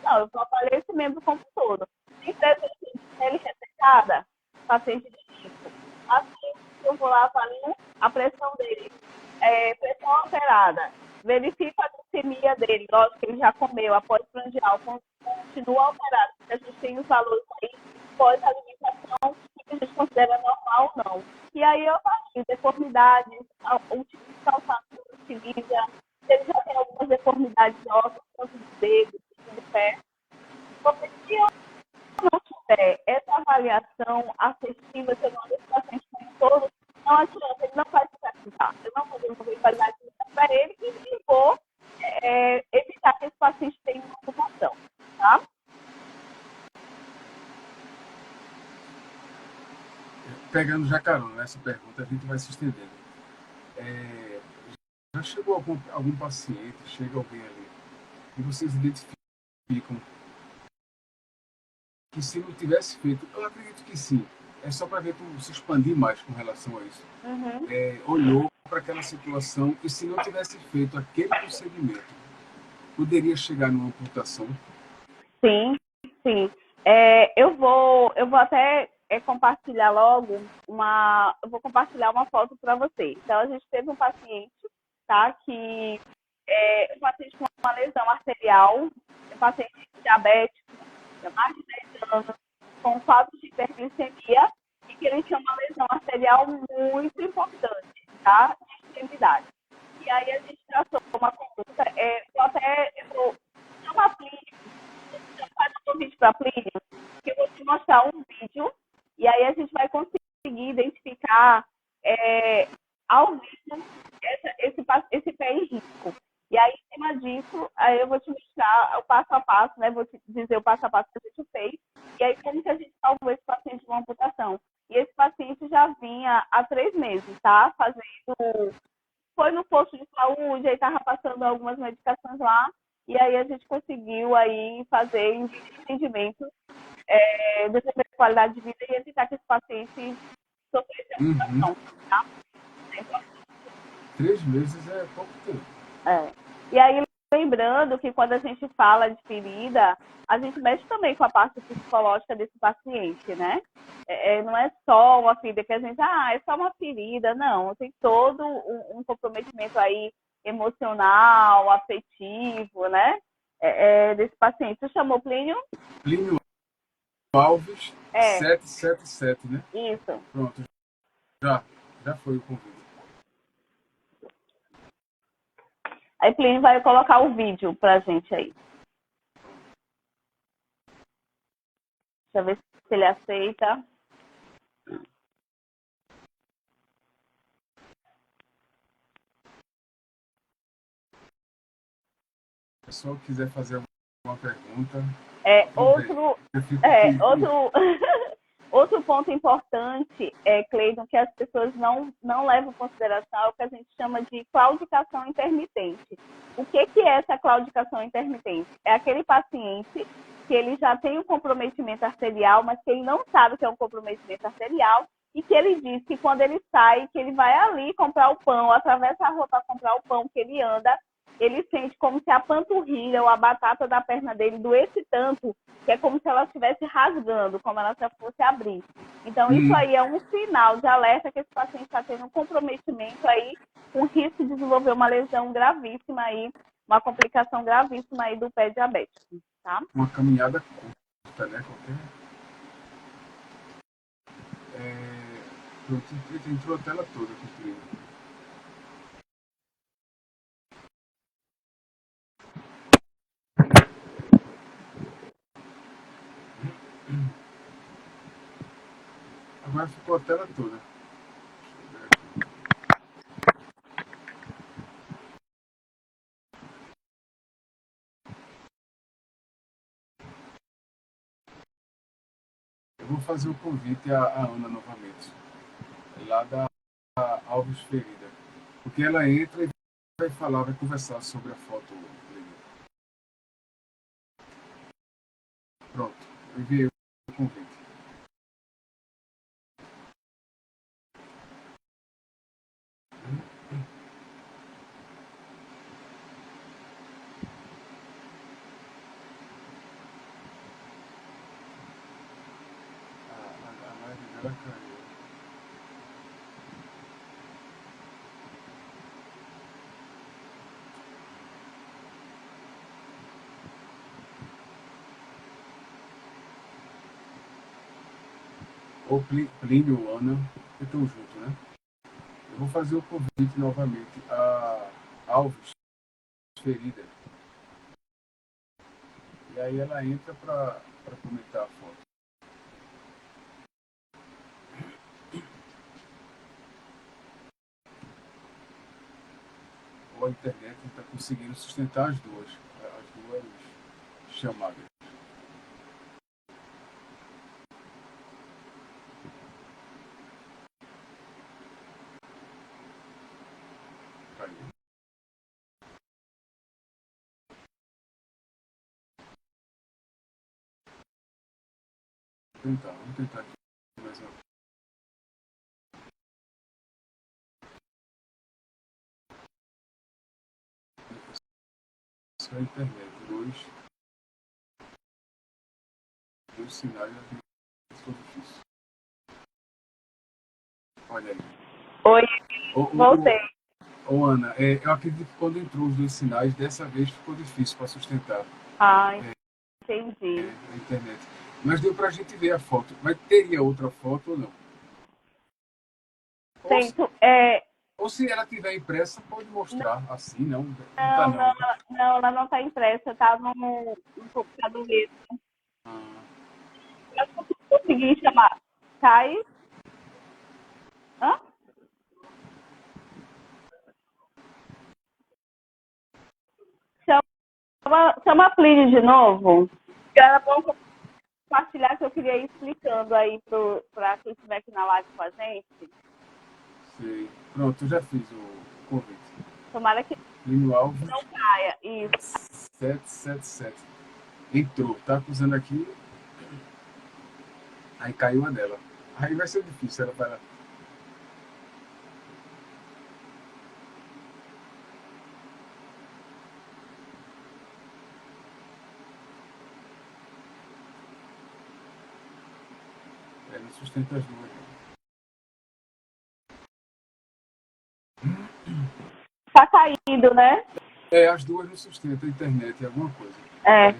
não, eu vou avaliar esse membro como um todo. Tem pele ressecada, paciente de risco. Assim, eu vou lá, avalio a pressão dele, pressão alterada, verifico a glicemia dele, lógico que ele já comeu, após prandial, continua alterado, porque a gente tem os valores aí, pós-alimentação, que a gente considera normal ou não. E aí eu avalio deformidades, o tipo de calçado que ele utiliza, se ele já tem algumas deformidades ósseas, tanto de dedo, de pé. Porque se eu não tiver essa avaliação assertiva, se eu não deixo o paciente como todo, não adianta, ele não vai se precisar. Eu não vou desenvolver qualidade de vida para ele e vou evitar que esse paciente tenha uma ocupação, tá? Pegando já carona nessa pergunta, a gente vai se estendendo. Já chegou algum paciente, chega alguém ali, e vocês identificam que se não tivesse feito, eu acredito que sim, é só para ver tu se expandir mais com relação a isso. Olhou para aquela situação e se não tivesse feito aquele procedimento, poderia chegar numa amputação? Sim, sim. Eu vou até compartilhar logo eu vou compartilhar uma foto para vocês. Então, a gente teve um paciente, tá, que um paciente com uma lesão arterial, um paciente diabético, de mais de 10 anos, com quadro de hiperglicemia, e que ele tinha uma lesão arterial muito importante, tá, de extremidade. E aí a gente traçou uma conduta, eu vou chamar a Plínio, faz um convite para Plínio, que eu vou te mostrar um vídeo, e aí a gente vai conseguir identificar ao vivo esse pé em risco. E aí, em cima disso, aí eu vou te mostrar o passo a passo, né? Vou te dizer o passo a passo que a gente fez, e aí como que a gente salvou esse paciente de uma amputação. E esse paciente gente já vinha há 3 meses, tá? Fazendo. Foi no posto de saúde, aí estava passando algumas medicações lá, e aí a gente conseguiu aí fazer entendimento de qualidade de vida e evitar que esse paciente sofresse a Uhum. situação, tá? 3 meses é pouco tempo. E aí, lembrando que quando a gente fala de ferida, a gente mexe também com a parte psicológica desse paciente, né? Não é só uma ferida que a gente, é só uma ferida, não. Tem todo um comprometimento aí emocional, afetivo, né? Desse paciente. Você chamou Plínio? Plínio Alves, 777, né? Isso. Pronto, já foi o convite. Aí Plínio vai colocar o vídeo pra gente aí. Deixa eu ver se ele aceita. Se o pessoal quiser fazer alguma pergunta, Outro ponto importante, Cleiton, que as pessoas não levam em consideração é o que a gente chama de claudicação intermitente. O que é essa claudicação intermitente? É aquele paciente que ele já tem um comprometimento arterial, mas que ele não sabe que é um comprometimento arterial e que ele diz que quando ele sai, que ele vai ali comprar o pão, atravessa a rua para comprar o pão que ele anda, ele sente como se a panturrilha ou a batata da perna dele doesse tanto, que é como se ela estivesse rasgando, como ela se fosse abrir. Então, isso aí é um sinal de alerta que esse paciente está tendo um comprometimento aí, com risco de desenvolver uma lesão gravíssima aí, uma complicação gravíssima aí do pé diabético, tá? Uma caminhada curta, né? Pronto, entrou a tela toda com o Plínio. Agora ficou a tela toda. Eu vou fazer o convite à Ana novamente, lá da Alves Ferida, porque ela entra e vai falar, vai conversar sobre a foto. Pronto, eu enviei o convite. A live dela caiu. Ou Plínio ou Ana, que estão juntos, né? Eu vou fazer o convite novamente a Alves Ferida. E aí ela entra para comentar a foto. Ou a internet está conseguindo sustentar as duas chamadas. Caiu. Vamos tentar aqui mais uma. Só a internet. Dois sinais ficou difícil. Olha aí. Oi, voltei. Ô Ana, eu acredito que quando entrou os dois sinais, dessa vez ficou difícil para sustentar. Entendi. A internet. Mas deu para a gente ver a foto. Mas teria outra foto ou não? Ou se ela tiver impressa, pode mostrar assim, não? Não, ela não está impressa, está no computador mesmo. Eu consegui chamar. Cai? Hã? Chama a Plínio de novo. compartilhar que eu queria ir explicando aí para quem estiver aqui na live com a gente. Sei. Pronto, eu já fiz o convite. Tomara que Lino Alves, não caia. Isso. 777. Entrou, tá acusando aqui. Aí caiu a dela. Aí vai ser difícil ela para. Ela sustenta as duas. Tá caindo, né? As duas não sustentam a internet, é alguma coisa. É.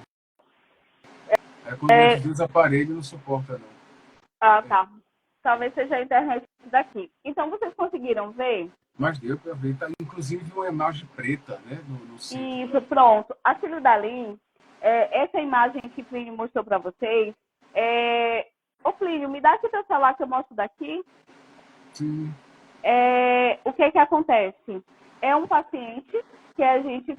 Quando entra os dois aparelhos, não suporta, não. Ah, tá. Talvez seja a internet daqui. Então, vocês conseguiram ver? Mas deu para ver, tá inclusive uma imagem preta, né, no centro. Isso, pronto. Aquilo dali, essa imagem que o Plínio mostrou para vocês, Ô, Plínio, me dá aqui teu celular que eu mostro daqui. Sim. O que acontece? É um paciente que a gente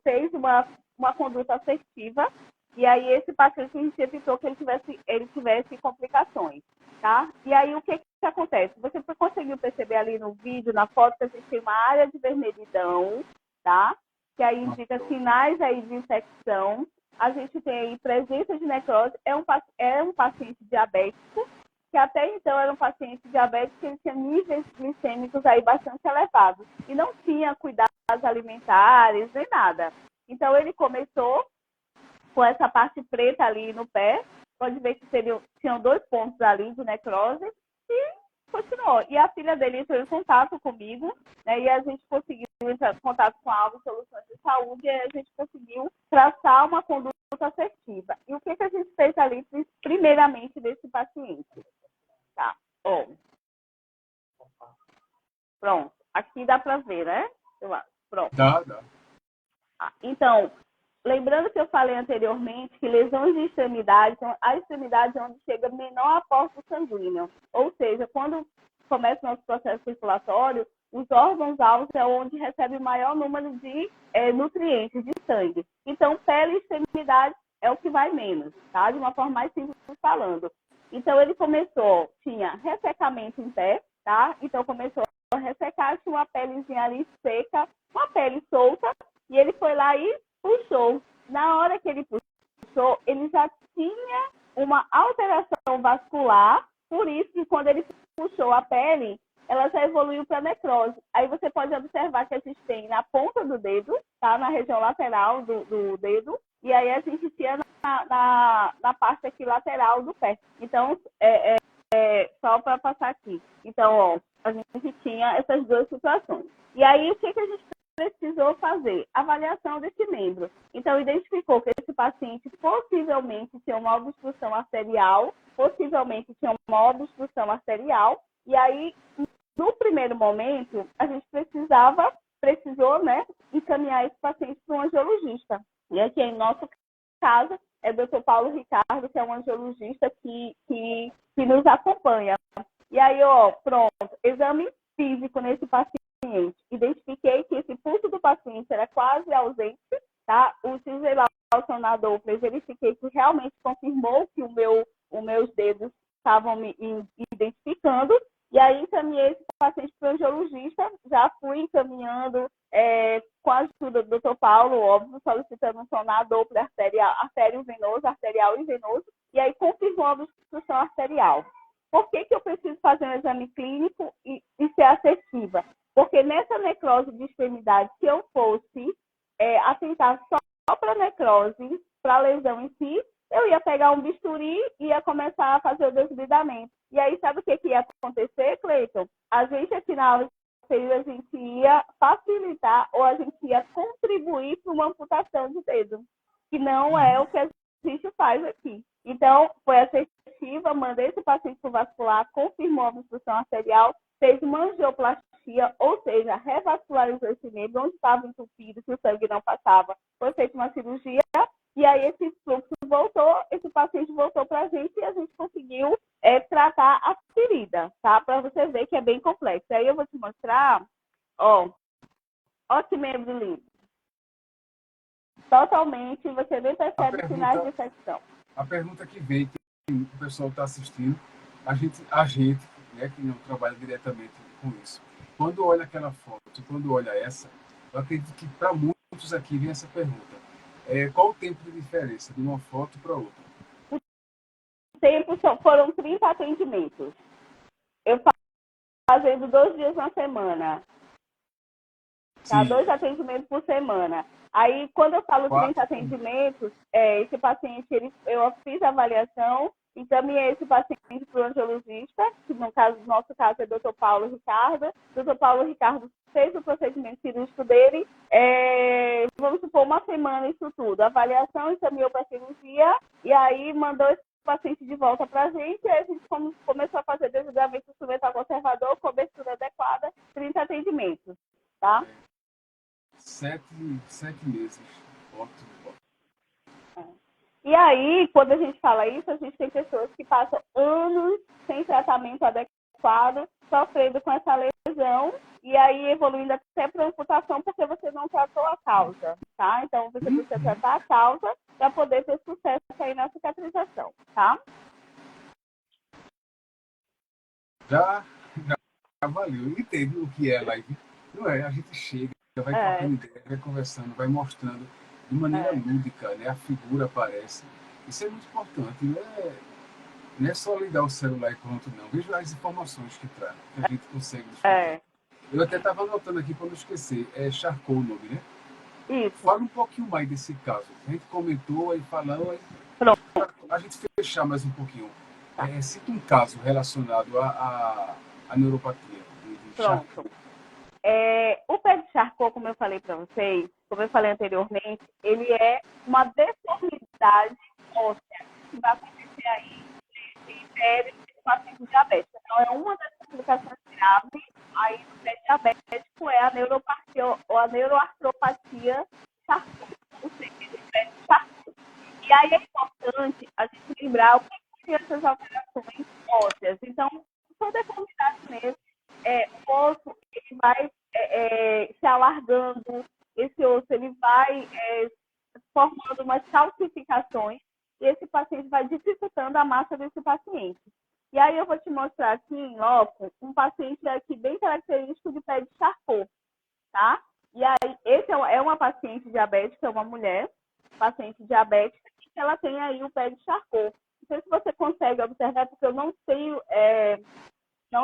fez uma conduta assertiva e aí esse paciente a gente evitou que ele tivesse complicações, tá? E aí o que acontece? Você conseguiu perceber ali no vídeo, na foto, que a gente tem uma área de vermelhidão, tá? Que aí indica sinais aí de infecção. A gente tem aí presença de necrose, é um paciente diabético, que até então era um paciente diabético que ele tinha níveis glicêmicos aí bastante elevados e não tinha cuidados alimentares nem nada. Então ele começou com essa parte preta ali no pé, pode ver que tinham 2 pontos ali de necrose e continuou. E a filha dele entrou em contato comigo, né, e a gente conseguiu entrar em contato com a Alvo Soluções de Saúde e a gente conseguiu traçar uma conduta assertiva. E o que a gente fez ali, primeiramente, desse paciente? Tá, pronto. Aqui dá para ver, né? Pronto. Dá. Então, lembrando que eu falei anteriormente que lesões de extremidade são as extremidades onde chega menor aporte sanguíneo. Ou seja, quando começa o nosso processo circulatório, os órgãos-alvos é onde recebe o maior número de nutrientes de sangue. Então, pele e extremidade é o que vai menos, tá? De uma forma mais simples falando. Então, ele tinha ressecamento em pé, tá? Então, começou a ressecar, tinha uma pelezinha ali seca, uma pele solta, e ele foi lá e puxou. Na hora que ele puxou, ele já tinha uma alteração vascular, por isso que quando ele puxou a pele, ela já evoluiu para necrose. Aí você pode observar que a gente tem na ponta do dedo, tá? Na região lateral do dedo, e aí a gente tinha na parte aqui lateral do pé. Então, só para passar aqui. Então, ó, a gente tinha essas 2 situações. E aí, o que a gente precisou fazer? Avaliação desse membro. Então, identificou que esse paciente possivelmente tinha uma obstrução arterial, e aí, no primeiro momento, a gente precisou, né, encaminhar esse paciente para um angiologista. E aqui, em nosso caso, é o Dr. Paulo Ricardo, que é um angiologista que nos acompanha. E aí, ó, pronto, exame físico nesse paciente. Identifiquei que esse pulso do paciente era quase ausente, tá? O X-ray Doppler, verifiquei que realmente confirmou que os meus dedos estavam me identificando. E aí, encaminhei esse paciente para o angiologista, já fui encaminhando com a ajuda do Dr. Paulo, óbvio, solicitando um sonar Doppler arterial e venoso, e aí confirmou a obstrução arterial. Por que eu preciso fazer um exame clínico e ser assertiva? Porque nessa necrose de extremidade, se eu fosse atentar só para a necrose, para a lesão em si, eu ia pegar um bisturi e ia começar a fazer o desbridamento. E aí, sabe o que ia acontecer, Cleiton? A gente aqui na aula a gente ia facilitar ou a gente ia contribuir para uma amputação de dedo, que não é o que a gente faz aqui. Então, foi assertiva, mandei esse paciente para o vascular, confirmou a obstrução arterial, fez uma angioplastia, ou seja, revascularizou esse membro, onde estava entupido, que o sangue não passava. Foi feita uma cirurgia, e aí esse fluxo voltou, esse paciente voltou para a gente e a gente conseguiu tratar a ferida, tá? Para você ver que é bem complexo. Aí eu vou te mostrar, ó que membro lindo. Totalmente, você nem percebe sinais de infecção. A pergunta que vem, que o pessoal está assistindo, a gente, né, que não trabalha diretamente com isso, quando olha aquela foto, quando olha essa, eu acredito que para muitos aqui vem essa pergunta. Qual o tempo de diferença de uma foto para outra? O tempo foram 30 atendimentos. Eu fazendo 2 dias na semana. Tá? Sim. 2 atendimentos por semana. Aí, quando eu falo 30 Quatro. atendimentos, esse paciente, eu fiz a avaliação, encaminhei esse paciente para o angiologista, que no nosso caso é o Dr. Paulo Ricardo. O Dr. Paulo Ricardo fez o procedimento cirúrgico dele, vamos supor, uma semana isso tudo. A avaliação, encaminhou para a cirurgia, e aí mandou esse paciente de volta para a gente, e aí a gente começou a fazer desligamento instrumental conservador, cobertura adequada, 30 atendimentos, tá? 7 meses. Ótimo. E aí, quando a gente fala isso, a gente tem pessoas que passam anos sem tratamento adequado, sofrendo com essa lesão, e aí evoluindo até para amputação, porque você não tratou a causa, tá? Então, você precisa tratar a causa para poder ter sucesso aí na cicatrização, tá? Já valeu. Eu entendo o que é live. Não é? A gente chega, vai trocando ideia, vai conversando, vai mostrando de maneira lúdica, né? A figura aparece. Isso é muito importante. Não é só ligar o celular e pronto, não. Veja as informações que traz, que a gente consegue descobrir. Eu até estava anotando aqui para não esquecer. É Charcot o nome, né? Isso. Fala um pouquinho mais desse caso. A gente comentou, aí falou, aí a gente fechar mais um pouquinho. Cita um caso relacionado à neuropatia de Charcot. O pé de Charcot, como eu falei para vocês, como eu falei anteriormente, ele é uma deformidade óssea que vai acontecer aí nesse paciente diabético. Então, é uma das complicações graves aí do pé diabético é a neuropatia ou a neuroartropatia Charcot, ou seja, o pé de Charcot. E aí é importante a gente lembrar o que são essas alterações ósseas. Então, são deformidades mesmo. O osso ele vai se alargando, esse osso ele vai formando umas calcificações e esse paciente vai dificultando a massa desse paciente. E aí eu vou te mostrar aqui em loco um paciente aqui bem característico de pé de Charcot, tá? E aí, esse é uma paciente diabética, é uma mulher, paciente diabética, que ela tem aí o pé de Charcot. Não sei se você consegue observar, porque eu não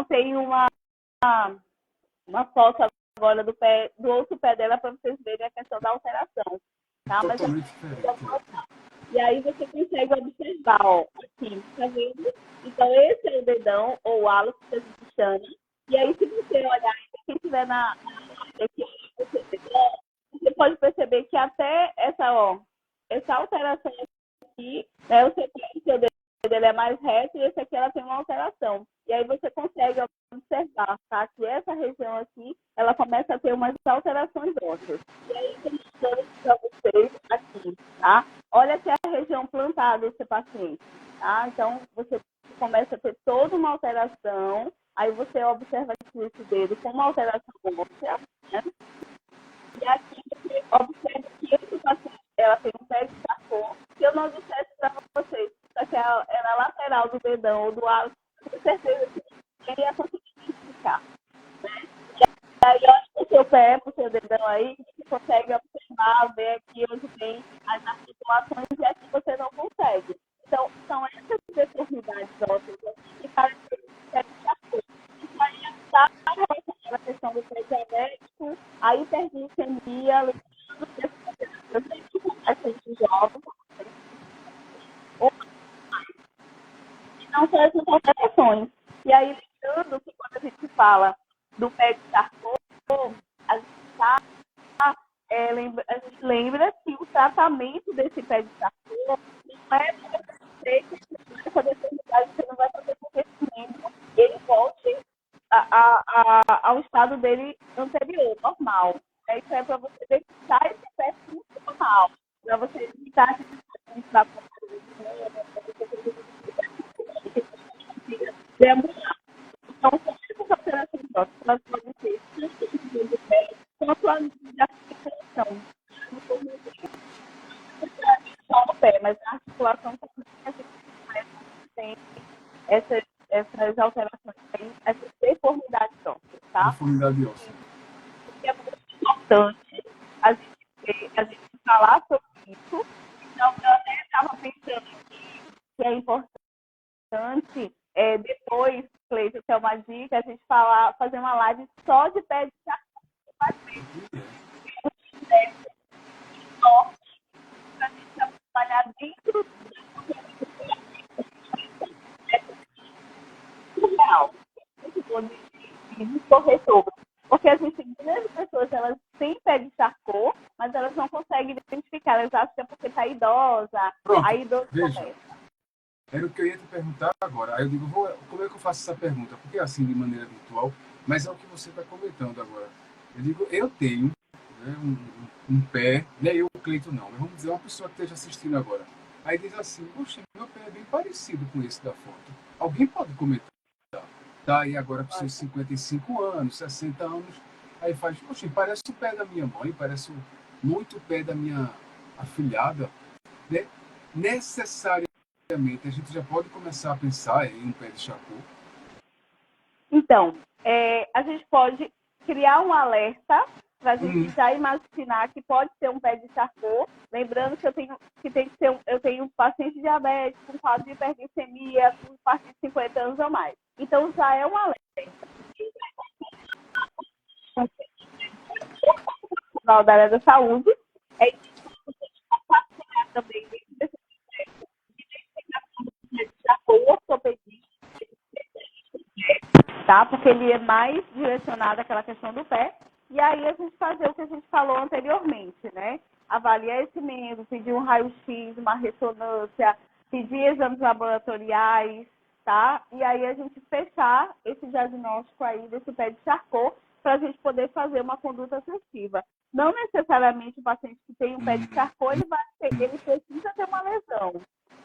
tenho uma foto agora do outro pé dela para vocês verem a questão da alteração. Tá? Totalmente diferente. E aí você consegue observar, ó, aqui, tá vendo? Então, esse é o dedão, ou o halo que se chama. E aí, se você olhar, quem estiver na aqui, você pode perceber que até essa alteração aqui, né, o seu dedo dele é mais reto e esse aqui ela tem uma alteração. E aí você consegue observar, tá? Que essa região aqui, ela começa a ter umas alterações ósseas. E aí eu estou mostrando para vocês aqui, tá? Olha aqui a região plantar desse paciente, tá? Então, você começa a ter toda uma alteração, aí você observa aqui esse dedo com uma alteração óssea, né? E aqui você observa que esse paciente, ela tem um pé de Charcot, que eu não dissesse para vocês, só que ela é lateral do dedão ou do halo, com certeza que ele ia conseguir identificar, né? E aí, olha pro seu pé, pro seu dedão aí, você consegue observar, ver aqui onde tem as articulações e aqui você não consegue. Então, são essas deformidades ósseas que caracterizam o pé de Charcot. Isso aí está relacionado à questão do pé diabético, a hiperglicemia, lembrando que eu sei que pacientes jovens, ou não são essas alterações. E aí, lembrando que quando a gente fala do pé de Charcot, a gente lembra que o tratamento desse pé de Charcot não é essa deformidade, você não vai fazer com que esse membro ele volte ao estado dele anterior, normal. Isso é para você deixar esse pé funcional, para você evitar que esse para demorar. Então, essas alterações ósseas, elas podem ser tanto do pé quanto a da articulação. Não só no pé, mas a articulação também tem essas alterações, essas deformidades ósseas, tá? Deformidade óssea. É muito importante a gente falar sobre isso. Então, eu até estava pensando que é importante, depois, Cleiton, que é uma dica, a gente fazer uma live só de pé de charcot. Para a gente trabalhar dentro do real, de corretor. Porque a gente tem muitas pessoas, elas têm pé de charcot, mas elas não conseguem identificar. Elas acham que é porque está idosa. Pronto, aí idoso veja. começa. Era o que eu ia te perguntar agora. Aí eu digo, como é que eu faço essa pergunta? Porque é assim, de maneira virtual, mas é o que você está comentando agora. Eu digo, eu tenho, né, um pé, nem eu, o Cleito não, mas vamos dizer, uma pessoa que esteja assistindo agora. Aí diz assim, poxa, meu pé é bem parecido com esse da foto. Alguém pode comentar? Tá aí agora com seus 55 anos, 60 anos, aí faz, poxa, parece o pé da minha mãe, parece muito o pé da minha afilhada, né? Necessariamente a gente já pode começar a pensar em um pé de charcot. Então, a gente pode criar um alerta para a gente já imaginar que pode ser um pé de charcot. Lembrando que eu tenho um paciente diabético com quadro de hiperglicemia com parte de 50 anos ou mais. Então, já é um alerta. O da área da saúde é compartilhar também desse de charcot, ortopedia, tá? Porque ele é mais direcionado àquela questão do pé. E aí a gente fazer o que a gente falou anteriormente, né? Avaliar esse membro, pedir um raio-x, uma ressonância, pedir exames laboratoriais, tá? E aí a gente fechar esse diagnóstico aí desse pé de charcot para a gente poder fazer uma conduta assertiva. Não necessariamente o paciente que tem um pé de charcot, ele precisa ter uma lesão.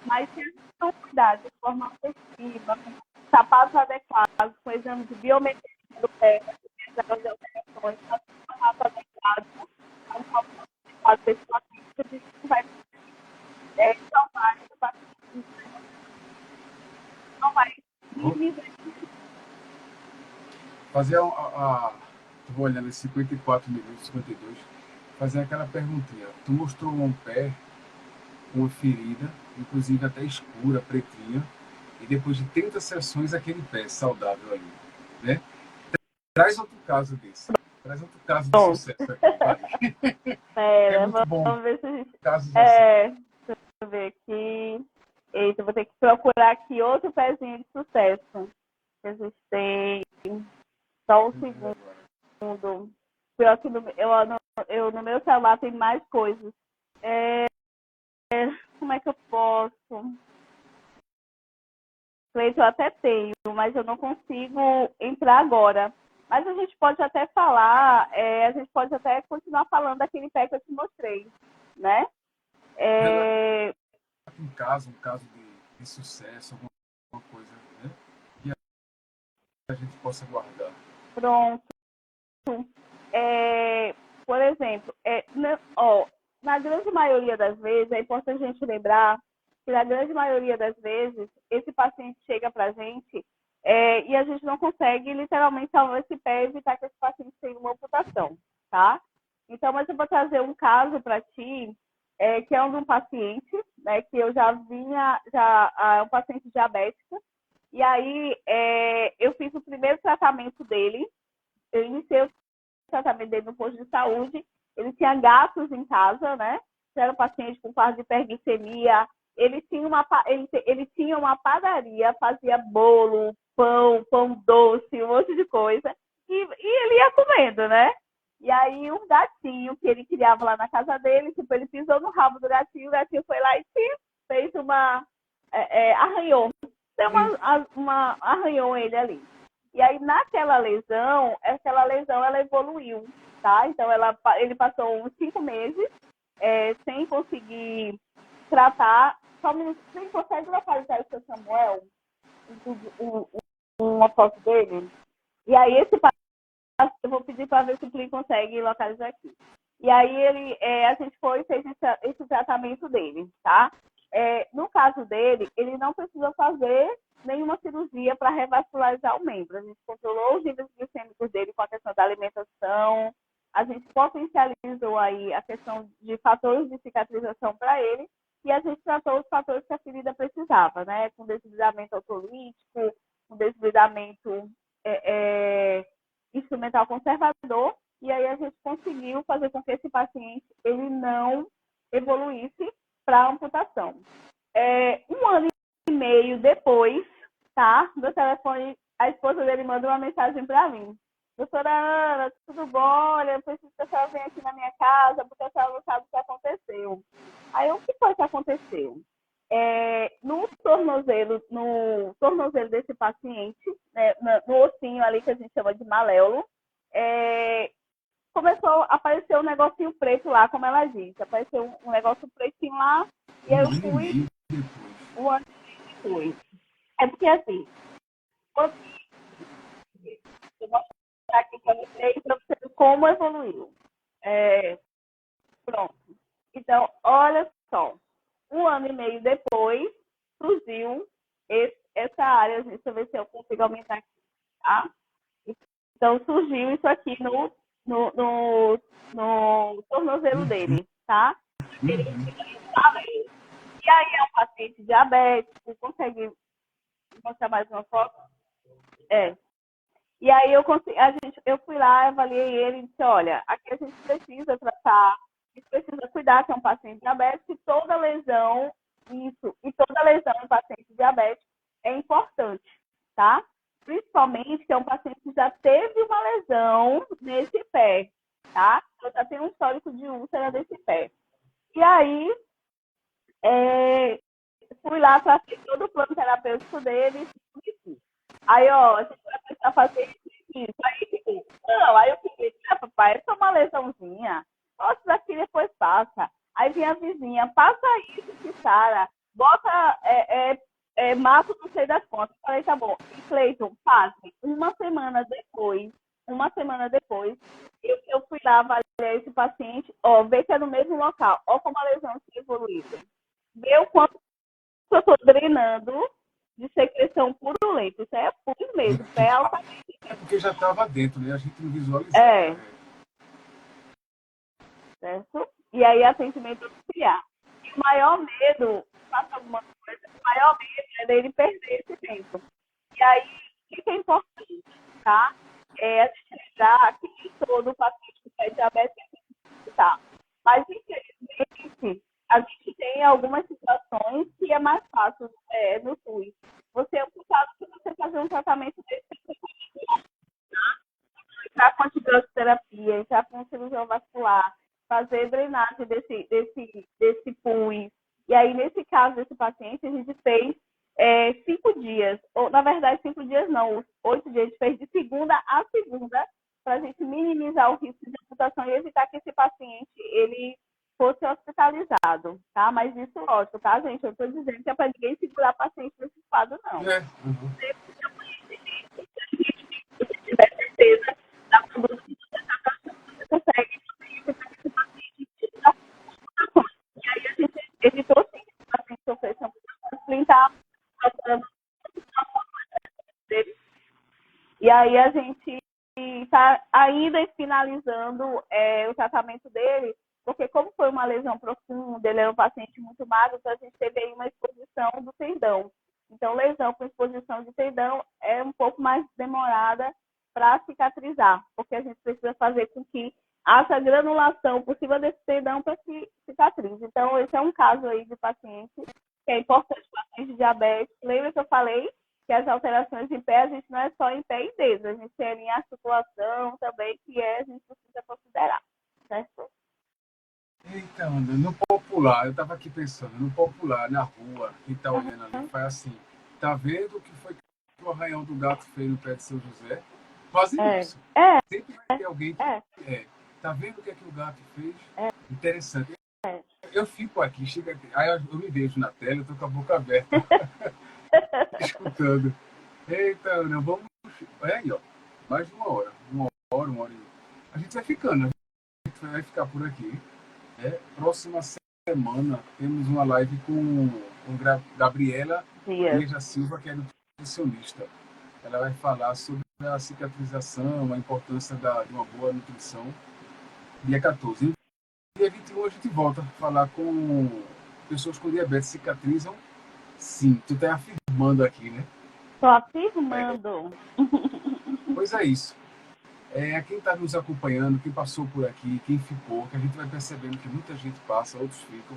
Mas se a gente não cuidar de forma assertiva, com sapatos adequados, com exame de biometria do pé, exames de alterações, sapato adequado, a gente vai salvar esse paciente, não vai fazer vou olhando esses 54 minutos, 52, fazer aquela perguntinha. Tu mostrou um pé com uma ferida, inclusive até escura, pretinha, e depois de 30 sessões aquele pé saudável ali, né? Traz outro caso desse. Traz outro caso de sucesso aqui. É muito bom. Vamos ver se a gente... Casos assim. Deixa eu ver aqui. Eita, vou ter que procurar aqui outro pezinho de sucesso. A gente tem só um segundo. Pior que no meu celular tem mais coisas. Como é que eu posso? Cleiton, eu até tenho, mas eu não consigo entrar agora. Mas a gente pode até falar, a gente pode até continuar falando daquele pé que eu te mostrei, né? Um caso de sucesso, alguma coisa, né? Que a gente possa guardar. Pronto. Por exemplo, na grande maioria das vezes, é importante a gente lembrar que na grande maioria das vezes, esse paciente chega para a gente e a gente não consegue literalmente salvar esse pé e evitar que esse paciente tenha uma amputação, tá? Então, mas eu vou trazer um caso para ti, que é um de um paciente, né, que eu já é um paciente diabético, e aí eu fiz o primeiro tratamento dele, eu iniciei o tratamento dele no posto de saúde, ele tinha gatos em casa, né? Era um paciente com quadro de hiperglicemia, ele tinha uma padaria, fazia bolo, pão doce, um monte de coisa, e ele ia comendo, né? E aí um gatinho que ele criava lá na casa dele, tipo, ele pisou no rabo do gatinho, o gatinho foi lá e fez arranhou. Arranhou ele ali. E aí, naquela lesão, ela evoluiu, tá? Então, ele passou uns 5 meses sem conseguir tratar. Só um minuto, você consegue localizar o seu Samuel? Uma foto dele? E aí, eu vou pedir para ver se o Plin consegue localizar aqui. E aí, a gente fez esse tratamento dele, tá? No caso dele, ele não precisou fazer nenhuma cirurgia para revascularizar o membro. A gente controlou os níveis glicêmicos dele com a questão da alimentação, a gente potencializou aí a questão de fatores de cicatrização para ele e a gente tratou os fatores que a ferida precisava, né? Com desligamento autolítico, com desligamento instrumental conservador, e aí a gente conseguiu fazer com que esse paciente ele não evoluísse para amputação. 1 ano e meio depois, tá? Do telefone, a esposa dele mandou uma mensagem para mim. Doutora Ana, tudo bom? Olha, eu preciso que a senhora venha aqui na minha casa, porque a senhora não sabe o que aconteceu. Aí, o que foi que aconteceu? No tornozelo desse paciente, né, no ossinho ali que a gente chama de maléolo, começou a aparecer um negocinho preto lá, como ela disse. Apareceu um negócio pretinho lá, e aí eu fui... 1 ano e meio depois. É porque, assim, eu vou mostrar aqui para vocês como evoluiu. Pronto. Então, olha só. 1 ano e meio depois, surgiu essa área. Deixa eu ver se eu consigo aumentar aqui, tá? Então, surgiu isso aqui no tornozelo dele, tá? E aí é um paciente diabético, consegue mostrar mais uma foto? E aí eu fui lá, avaliei ele e disse, olha, aqui a gente precisa tratar, a gente precisa cuidar que é um paciente diabético e toda lesão em paciente diabético é importante, tá? Principalmente que é um paciente que já teve uma lesão nesse pé, tá? Então já tem um histórico de úlcera nesse pé. E aí, fui lá para todo o plano terapêutico dele. Aí, a gente vai precisar fazer isso. Aí eu fiquei, papai, é só uma lesãozinha. Nossa, daqui depois passa. Aí vem a vizinha, passa isso que Sara, bota mato, não sei das contas. Falei, tá bom. E Cleiton, passe. Uma semana depois, eu fui lá avaliar esse paciente, ver que é no mesmo local. Como a lesão se evoluiu. Vê o quanto eu estou drenando de secreção purulenta. Isso é puro mesmo. É altamente. É porque já estava dentro, né? A gente não visualizava. Certo? E aí, atendimento domiciliar. E o maior medo, faça alguma coisa, o maior medo é dele perder esse tempo. E aí, o que é importante, tá? A gente lembrar que nem todo paciente que é diabetes tem que visitar. Mas, infelizmente, a gente tem algumas situações que é mais fácil no SUS. Você é ocupado se você fazer um tratamento desse tipo, entrar com antibiótico-terapia, entrar com cirurgião vascular, fazer drenagem desse pus. E aí, nesse caso desse paciente, a gente fez 5 dias, ou na verdade 5 dias não, 8 dias, a gente fez de segunda a segunda, para a gente minimizar o risco de amputação e evitar que esse paciente ele fosse hospitalizado, tá? Mas isso, lógico, tá, gente? Eu estou dizendo que é para ninguém segurar paciente nesse quadro, não. Se você tiver certeza da conduta que você está passando, você consegue esse paciente tirar amputações. E aí a gente evitou sim que esse paciente sofresse amputações, ele está procurando dele. E aí a gente está ainda finalizando o tratamento dele, porque como foi uma lesão profunda, ele é um paciente muito magro, então a gente teve aí uma exposição do tendão. Então, lesão com exposição de tendão é um pouco mais demorada para cicatrizar, porque a gente precisa fazer com que haja granulação por cima desse tendão para que cicatrize. Então, esse é um caso aí de paciente que é importante para paciente diabético. Lembra que eu falei que as alterações em pé, a gente não é só em pé e dedo, a gente tem em articulação também, que a gente precisa considerar, certo? Eita, Ana, no popular, eu estava aqui pensando, no popular, na rua, quem está olhando ali, faz assim, tá vendo o que foi que o arranhão do gato fez no pé de São José? Quase isso. Sempre vai ter alguém que tá vendo o que é que o gato fez? Interessante. Eu fico aqui, chega aqui, aí eu me vejo na tela, eu tô com a boca aberta, escutando. Eita, Ana, vamos... aí, ó, mais de uma hora e... A gente vai ficando, né? A gente vai ficar por aqui. Próxima semana temos uma live com Gabriela Dias. Beja Silva, que é nutricionista. Ela vai falar sobre a cicatrização, a importância de uma boa nutrição. Dia 14. Dia 21 a gente volta a falar com pessoas com diabetes. Cicatrizam? Sim. Tu tá afirmando aqui, né? Tô afirmando. Pois é isso. Quem está nos acompanhando, quem passou por aqui, quem ficou, que a gente vai percebendo que muita gente passa, outros ficam.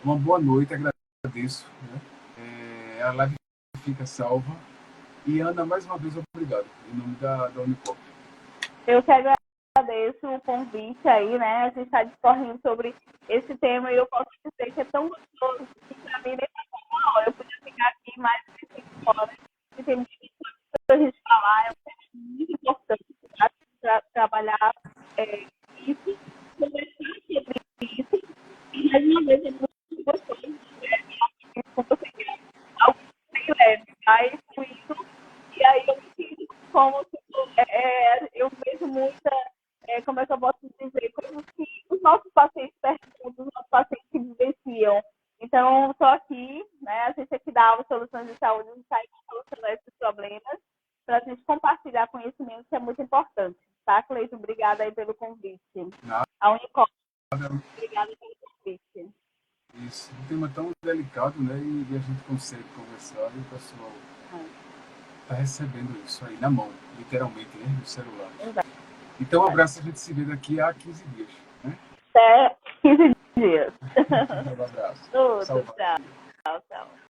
Uma boa noite, agradeço. Né? A live fica salva. E Ana, mais uma vez, obrigado, em nome da Unipop. Eu que agradeço o convite aí, né? A gente está discorrendo sobre esse tema e eu posso dizer que é tão gostoso que para mim nem tá uma hora. Eu podia ficar aqui mais de 5 horas e tem muita coisa para a gente falar. É um tema muito importante para trabalhar isso, conversar sobre isso. E mais uma vez é muito gostoso, né? Com você que é algo bem leve, vai fluindo. E aí eu me sinto como eu vejo muita, como é que eu posso dizer, coisas que os nossos pacientes perguntam, os nossos pacientes vivenciam. Então, estou aqui, né? A gente aqui da Alva Soluções de Saúde, a gente está aí solucionando esses problemas para a gente compartilhar conhecimento, que é muito importante. Tá, Cleiton? Obrigada aí pelo convite. A Unicórnio, obrigada pelo convite. Isso, um tema tão delicado, né? E a gente consegue conversar e o pessoal está recebendo isso aí na mão, literalmente, né? No celular. Exato. Então, um abraço, a gente se vê daqui a 15 dias. Né? Até 15 dias. Um abraço. Tudo, tchau. Tchau.